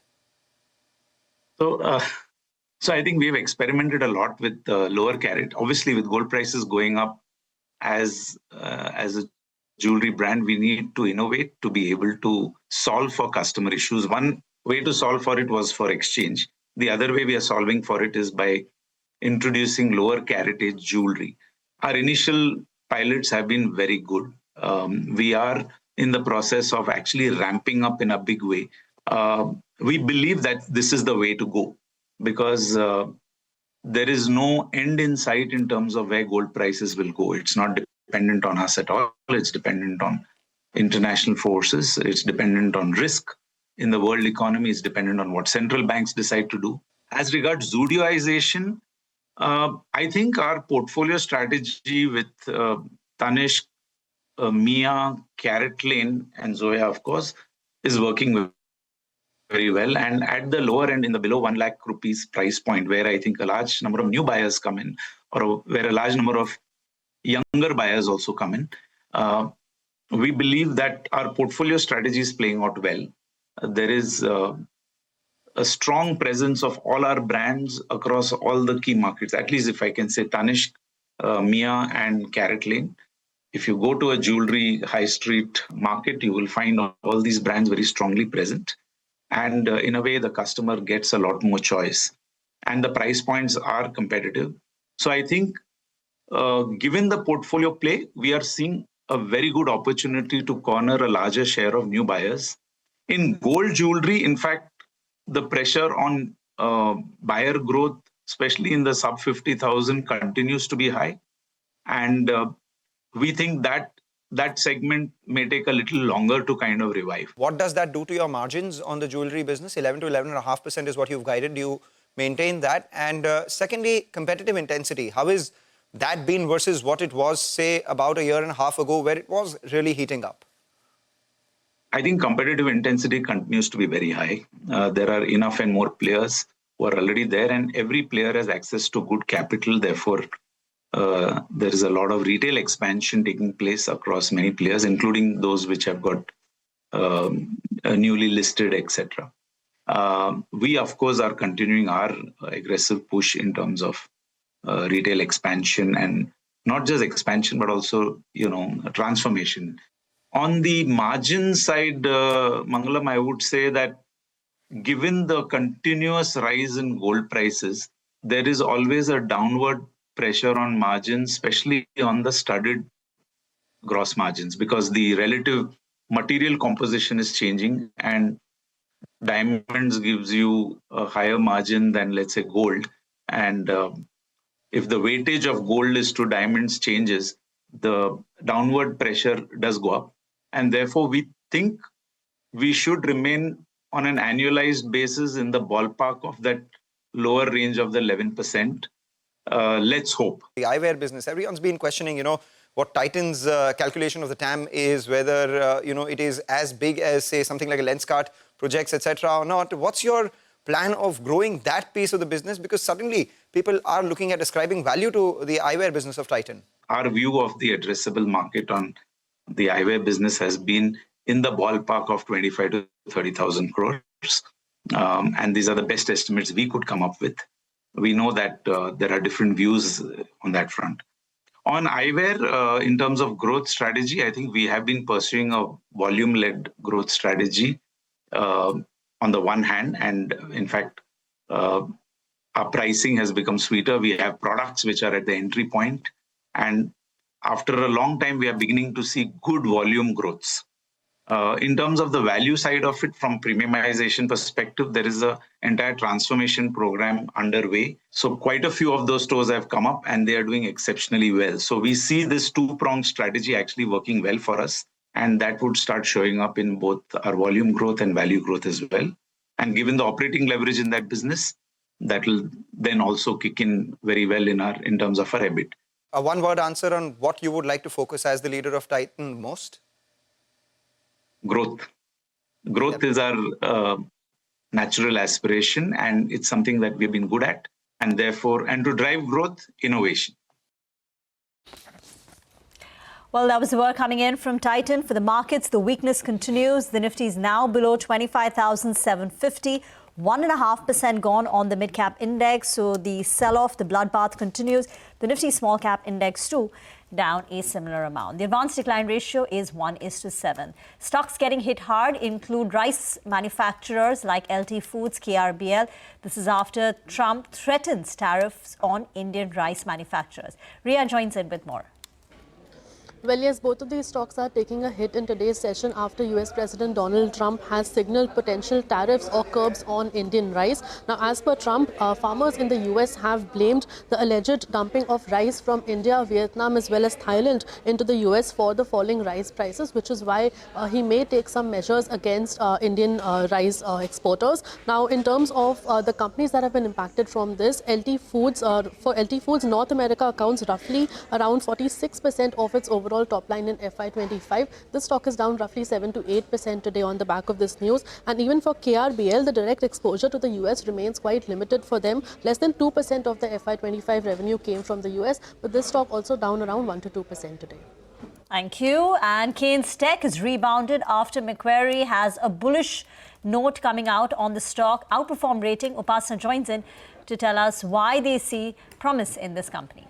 So I think we've experimented a lot with lower carat. Obviously, with gold prices going up, as a jewelry brand, we need to innovate to be able to solve for customer issues. One way to solve for it was for exchange. The other way we are solving for it is by introducing lower caratage jewelry. Our initial pilots have been very good. We are in the process of actually ramping up in a big way. We believe that this is the way to go because there is no end in sight in terms of where gold prices will go. It's not dependent on us at all. It's dependent on international forces. It's dependent on risk in the world economy. It's dependent on what central banks decide to do. As regards Zudioization, I think our portfolio strategy with Tanishq, Mia, CaratLane, and Zoya, of course, is working very well. And at the lower end, in the below 1 lakh rupees price point, where I think a large number of new buyers come in, or where a large number of younger buyers also come in, we believe that our portfolio strategy is playing out well. There is a strong presence of all our brands across all the key markets, at least if I can say Tanishq, Mia, and CaratLane. If you go to a jewelry high street market, you will find all these brands very strongly present. And in a way, the customer gets a lot more choice. And the price points are competitive. So I think given the portfolio play, we are seeing a very good opportunity to corner a larger share of new buyers. In gold jewelry, in fact, the pressure on buyer growth, especially in the sub 50,000, continues to be high. And we think that that segment may take a little longer to kind of revive. What does that do to your margins on the jewelry business? 11 to 11.5% is what you've guided. Do you maintain that? And secondly, competitive intensity. How is that been versus what it was, say, about a year and a half ago, where it was really heating up? I think competitive intensity continues to be very high. There are enough and more players who are already there, and every player has access to good capital. Therefore, there is a lot of retail expansion taking place across many players, including those which have got newly listed, etc. We, of course, are continuing our aggressive push in terms of retail expansion, and not just expansion, but also, transformation. On the margin side, Mangalam, I would say that given the continuous rise in gold prices, there is always a downward pressure on margins, especially on the studded gross margins, because the relative material composition is changing, and diamonds gives you a higher margin than, let's say, gold. And if the weightage of gold is to diamonds changes, the downward pressure does go up. And therefore, we think we should remain on an annualized basis in the ballpark of that lower range of the 11%. Let's hope. The eyewear business, everyone's been questioning, what Titan's calculation of the TAM is, whether, it is as big as, say, something like a Lenskart projects, etc. or not. What's your plan of growing that piece of the business? Because suddenly people are looking at ascribing value to the eyewear business of Titan. Our view of the addressable market on the eyewear business has been in the ballpark of 25 to 30,000 crores. And these are the best estimates we could come up with. We know that there are different views on that front. On eyewear, in terms of growth strategy, I think we have been pursuing a volume-led growth strategy on the one hand. And in fact, our pricing has become sweeter. We have products which are at the entry point. And after a long time, we are beginning to see good volume growths. In terms of the value side of it, from premiumization perspective, there is an entire transformation program underway. So quite a few of those stores have come up and they are doing exceptionally well. So we see this two-pronged strategy actually working well for us. And that would start showing up in both our volume growth and value growth as well. And given the operating leverage in that business, that will then also kick in very well in terms of our EBIT. A one-word answer on what you would like to focus as the leader of Titan most? Growth. Growth is our natural aspiration, and it's something that we've been good at. And to drive growth, innovation. Well, that was the word coming in from Titan. For the markets, the weakness continues. The Nifty is now below 25,750. 1.5% gone on the mid-cap index. So the sell-off, the bloodbath continues. The Nifty small-cap index too, down a similar amount. The advanced decline ratio is 1:7. Stocks getting hit hard include rice manufacturers like LT Foods, KRBL. This is after Trump threatens tariffs on Indian rice manufacturers. Ria joins in with more. Well, yes, both of these stocks are taking a hit in today's session after US President Donald Trump has signaled potential tariffs or curbs on Indian rice. Now, as per Trump, farmers in the US have blamed the alleged dumping of rice from India, Vietnam as well as Thailand into the US for the falling rice prices, which is why he may take some measures against Indian rice exporters. Now, in terms of the companies that have been impacted from this, LT Foods, for LT Foods, North America accounts roughly around 46% of its overall top line in FY25. This stock is down roughly 7 to 8% today on the back of this news. And even for KRBL, the direct exposure to the US remains quite limited for them. Less than 2% of the FY25 revenue came from the US, but this stock also down around 1 to 2% today. Thank you. And Keynes Tech has rebounded after Macquarie has a bullish note coming out on the stock. Outperform rating. Upasana joins in to tell us why they see promise in this company.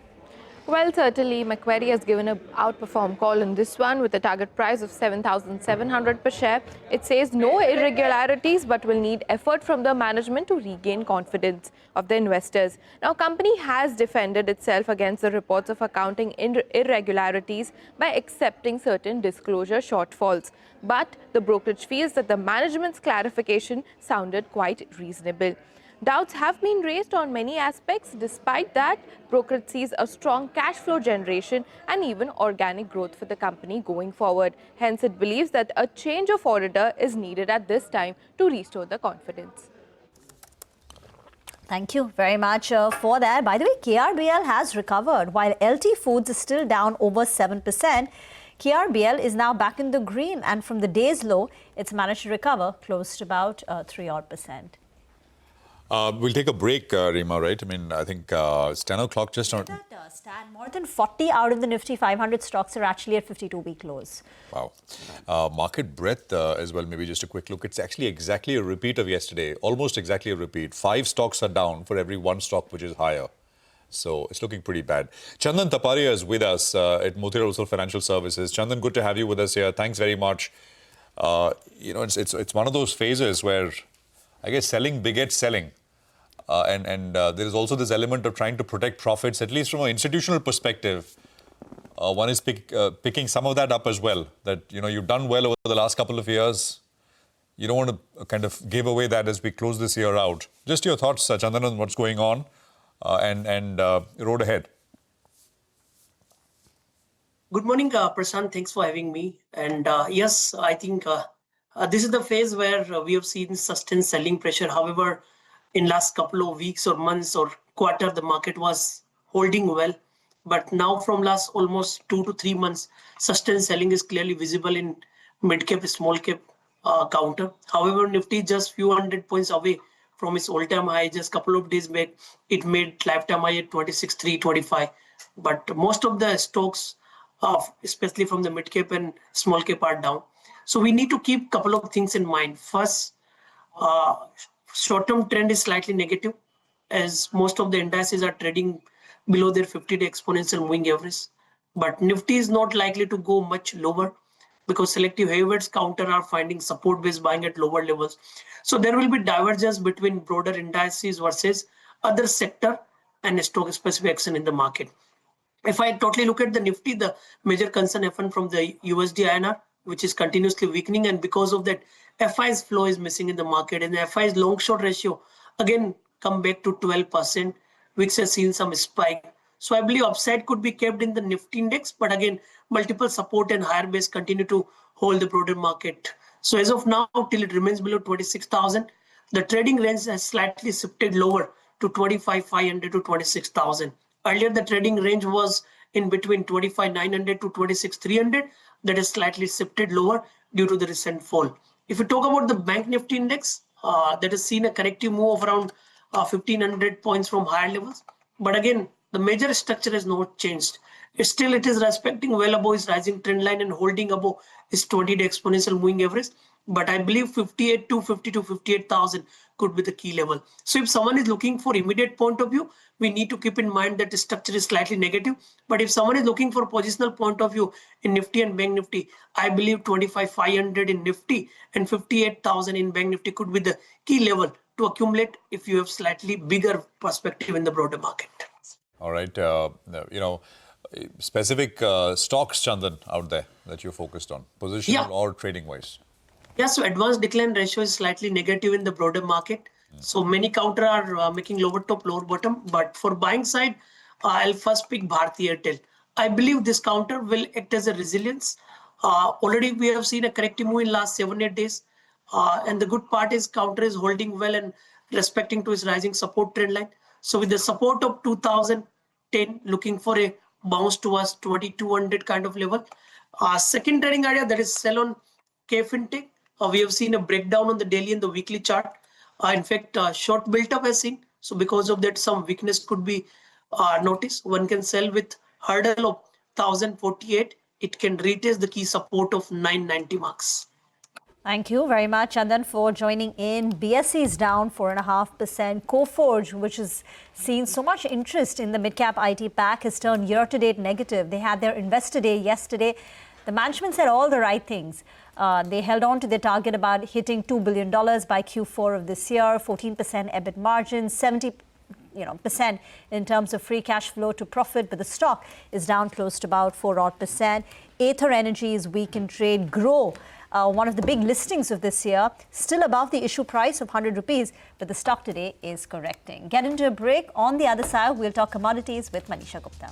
Well, certainly, Macquarie has given an outperform call in this one with a target price of 7,700 per share. It says no irregularities, but will need effort from the management to regain confidence of the investors. Now, company has defended itself against the reports of accounting irregularities by accepting certain disclosure shortfalls. But the brokerage feels that the management's clarification sounded quite reasonable. Doubts have been raised on many aspects. Despite that, brokerage sees a strong cash flow generation and even organic growth for the company going forward. Hence, it believes that a change of auditor is needed at this time to restore the confidence. Thank you very much for that. By the way, KRBL has recovered. While LT Foods is still down over 7%, KRBL is now back in the green, and from the day's low, it's managed to recover close to about 3%. We'll take a break, Rima, right? I mean, I think it's 10 o'clock just on. Stan, more than 40 out of the Nifty 500 stocks are actually at 52-week lows. Wow. Market breadth as well, maybe just a quick look. It's actually exactly a repeat of yesterday, almost exactly a repeat. 5 stocks are down for every 1 stock which is higher. So it's looking pretty bad. Chandan Taparia is with us at Motilal Oswal Financial Services. Chandan, good to have you with us here. Thanks very much. You know, it's one of those phases where I guess selling begets selling. There is also this element of trying to protect profits, at least from an institutional perspective. One is picking some of that up as well, that, you know, you've done well over the last couple of years. You don't want to kind of give away that as we close this year out. Just your thoughts, Chandan, on what's going on and road ahead. Good morning, Prashant. Thanks for having me. And yes, I think this is the phase where we have seen sustained selling pressure. However, in last couple of weeks or months or quarter, the market was holding well. But now from last almost 2 to 3 months, sustained selling is clearly visible in mid-cap, small-cap counter. However, Nifty just few hundred points away from its all-time high. Just couple of days back, it made lifetime high at 26,325. But most of the stocks, especially from the mid-cap and small-cap, are down. So we need to keep couple of things in mind. First, short-term trend is slightly negative, as most of the indices are trading below their 50-day exponential moving average. But Nifty is not likely to go much lower because selective heavyweights counter are finding support-based buying at lower levels. So there will be divergence between broader indices versus other sector and stock-specific action in the market. If I totally look at the Nifty, the major concern happened from the USD INR, which is continuously weakening, and because of that, FI's flow is missing in the market, and the FI's long-short ratio again come back to 12%, which has seen some spike. So I believe upside could be kept in the Nifty index, but again, multiple support and higher base continue to hold the broader market. So as of now, till it remains below 26,000, the trading range has slightly shifted lower to 25,500 to 26,000. Earlier, the trading range was in between 25,900 to 26,300. That is slightly shifted lower due to the recent fall. If you talk about the Bank Nifty index, that has seen a corrective move of around 1,500 points from higher levels. But again, the major structure has not changed. It is respecting well above its rising trend line and holding above its 20-day exponential moving average. But I believe 58,250 to 58,000 could be the key level. So if someone is looking for immediate point of view, we need to keep in mind that the structure is slightly negative. But if someone is looking for positional point of view in Nifty and Bank Nifty, I believe 25,500 in Nifty and 58,000 in Bank Nifty could be the key level to accumulate if you have slightly bigger perspective in the broader market. All right. You know, specific stocks, Chandan, out there that you're focused on, positional or trading-wise? Yeah, so advanced decline ratio is slightly negative in the broader market. So many counter are making lower top, lower bottom. But for buying side, I'll first pick Bharti Airtel. I believe this counter will act as a resilience. Already we have seen a corrective move in last 7-8 days. And the good part is counter is holding well and respecting to its rising support trend line. So with the support of 2010, looking for a bounce towards 2200 kind of level. Second trading area, that is sell on K-Fintech. We have seen a breakdown on the daily and the weekly chart. In fact, short built up has seen. So because of that, some weakness could be noticed. One can sell with hurdle of 1048. It can retest the key support of 990 marks. Thank you very much, Chandan, for joining in. BSE is down 4.5%. Coforge, which has seen so much interest in the mid-cap IT pack, has turned year-to-date negative. They had their investor day yesterday. The management said all the right things. They held on to their target about hitting $2 billion by Q4 of this year, 14% EBIT margin, 70% in terms of free cash flow to profit, but the stock is down close to about 4%. Aether Energy is weak in trade. Grow one of the big listings of this year, still above the issue price of 100 rupees, but the stock today is correcting. Get into a break. On the other side, we'll talk commodities with Manisha Gupta.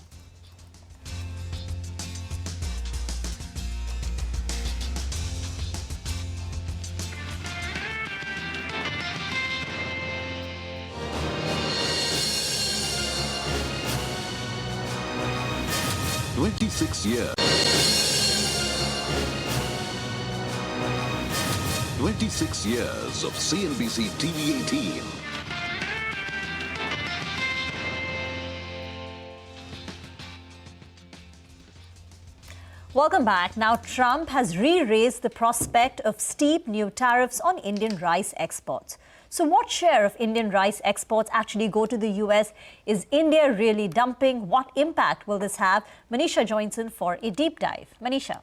Years. 26 years of CNBC-TV18. Welcome back. Now, Trump has re-raised the prospect of steep new tariffs on Indian rice exports. So what share of Indian rice exports actually go to the US? Is India really dumping? What impact will this have? Manisha joins in for a deep dive. Manisha.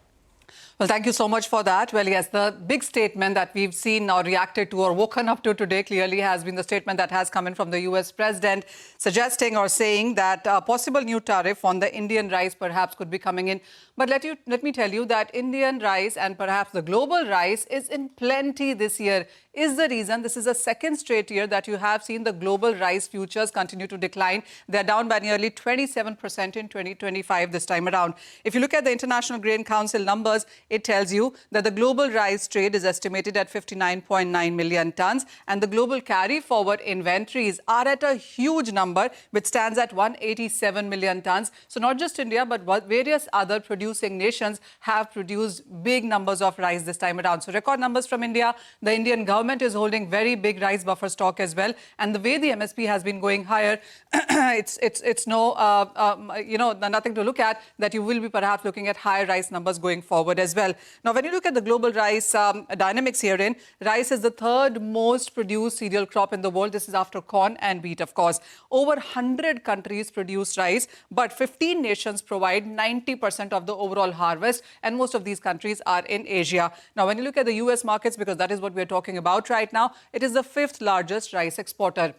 Well, thank you so much for that. Well, yes, the big statement that we've seen or reacted to or woken up to today clearly has been the statement that has come in from the US president, suggesting or saying that a possible new tariff on the Indian rice perhaps could be coming in. But let me tell you that Indian rice and perhaps the global rice is in plenty this year. Is the reason this is the second straight year that you have seen the global rice futures continue to decline. They're down by nearly 27% in 2025 this time around. If you look at the International Grain Council numbers, it tells you that the global rice trade is estimated at 59.9 million tons, and the global carry forward inventories are at a huge number, which stands at 187 million tons. So not just India, but various other producing nations have produced big numbers of rice this time around. So record numbers from India. The Indian government is holding very big rice buffer stock as well. And the way the MSP has been going higher, it's nothing to look at, that you will be perhaps looking at higher rice numbers going forward as well. Now, when you look at the global rice dynamics herein, rice is the third most produced cereal crop in the world. This is after corn and wheat, of course. Over 100 countries produce rice, but 15 nations provide 90% of the overall harvest, and most of these countries are in Asia. Now, when you look at the US markets, because that is what we're talking about right now, it is the 5th largest rice exporter.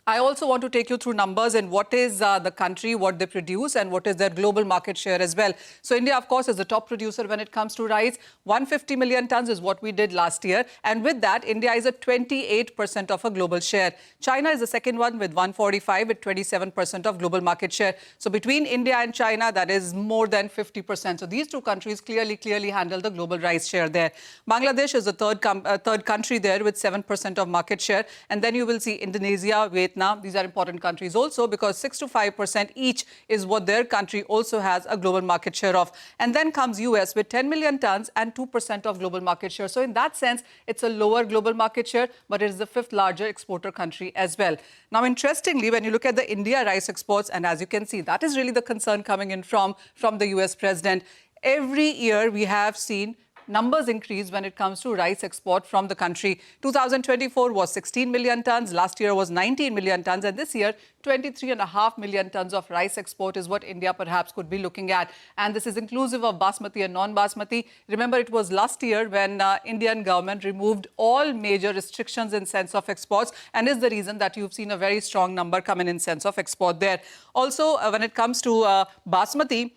I also want to take you through numbers and what is the country, what they produce, and what is their global market share as well. So India, of course, is the top producer when it comes to rice. 150 million tons is what we did last year. And with that, India is at 28% of a global share. China is the second one with 145 with 27% of global market share. So between India and China, that is more than 50%. So these two countries clearly handle the global rice share there. Bangladesh is the third country there with 7% of market share. And then you will see Indonesia, Vietnam. These are important countries also, because 6 to 5% each is what their country also has a global market share of. And then comes US with 10 million tons and 2% of global market share. So in that sense, it's a lower global market share, but it is the 5th largest exporter country as well. Now, interestingly, when you look at the India rice exports, and as you can see, that is really the concern coming in from the US president. Every year we have seen numbers increase when it comes to rice export from the country. 2024 was 16 million tons, last year was 19 million tons, and this year 23.5 million tons of rice export is what India perhaps could be looking at. And this is inclusive of basmati and non-basmati. Remember, it was last year when Indian government removed all major restrictions in sense of exports, and is the reason that you've seen a very strong number coming in sense of export there. Also, when it comes to basmati,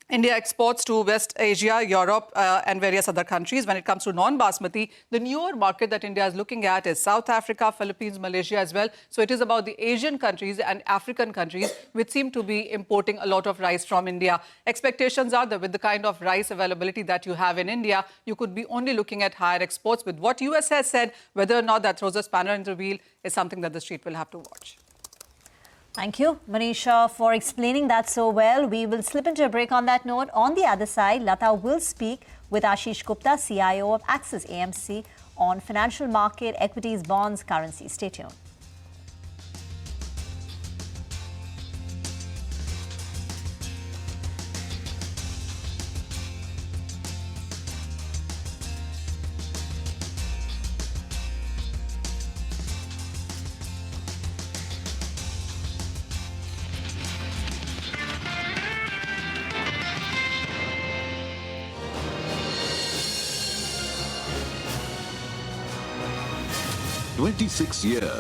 India exports to West Asia, Europe, and various other countries. When it comes to non-basmati, the newer market that India is looking at is South Africa, Philippines, Malaysia as well. So it is about the Asian countries and African countries which seem to be importing a lot of rice from India. Expectations are that with the kind of rice availability that you have in India, you could be only looking at higher exports. With what US has said, whether or not that throws a spanner in the wheel is something that the street will have to watch. Thank you, Manisha, for explaining that so well. We will slip into a break on that note. On the other side, Lata will speak with Ashish Gupta, CIO of Axis AMC, on financial market, equities, bonds, currency. Stay tuned. "26 years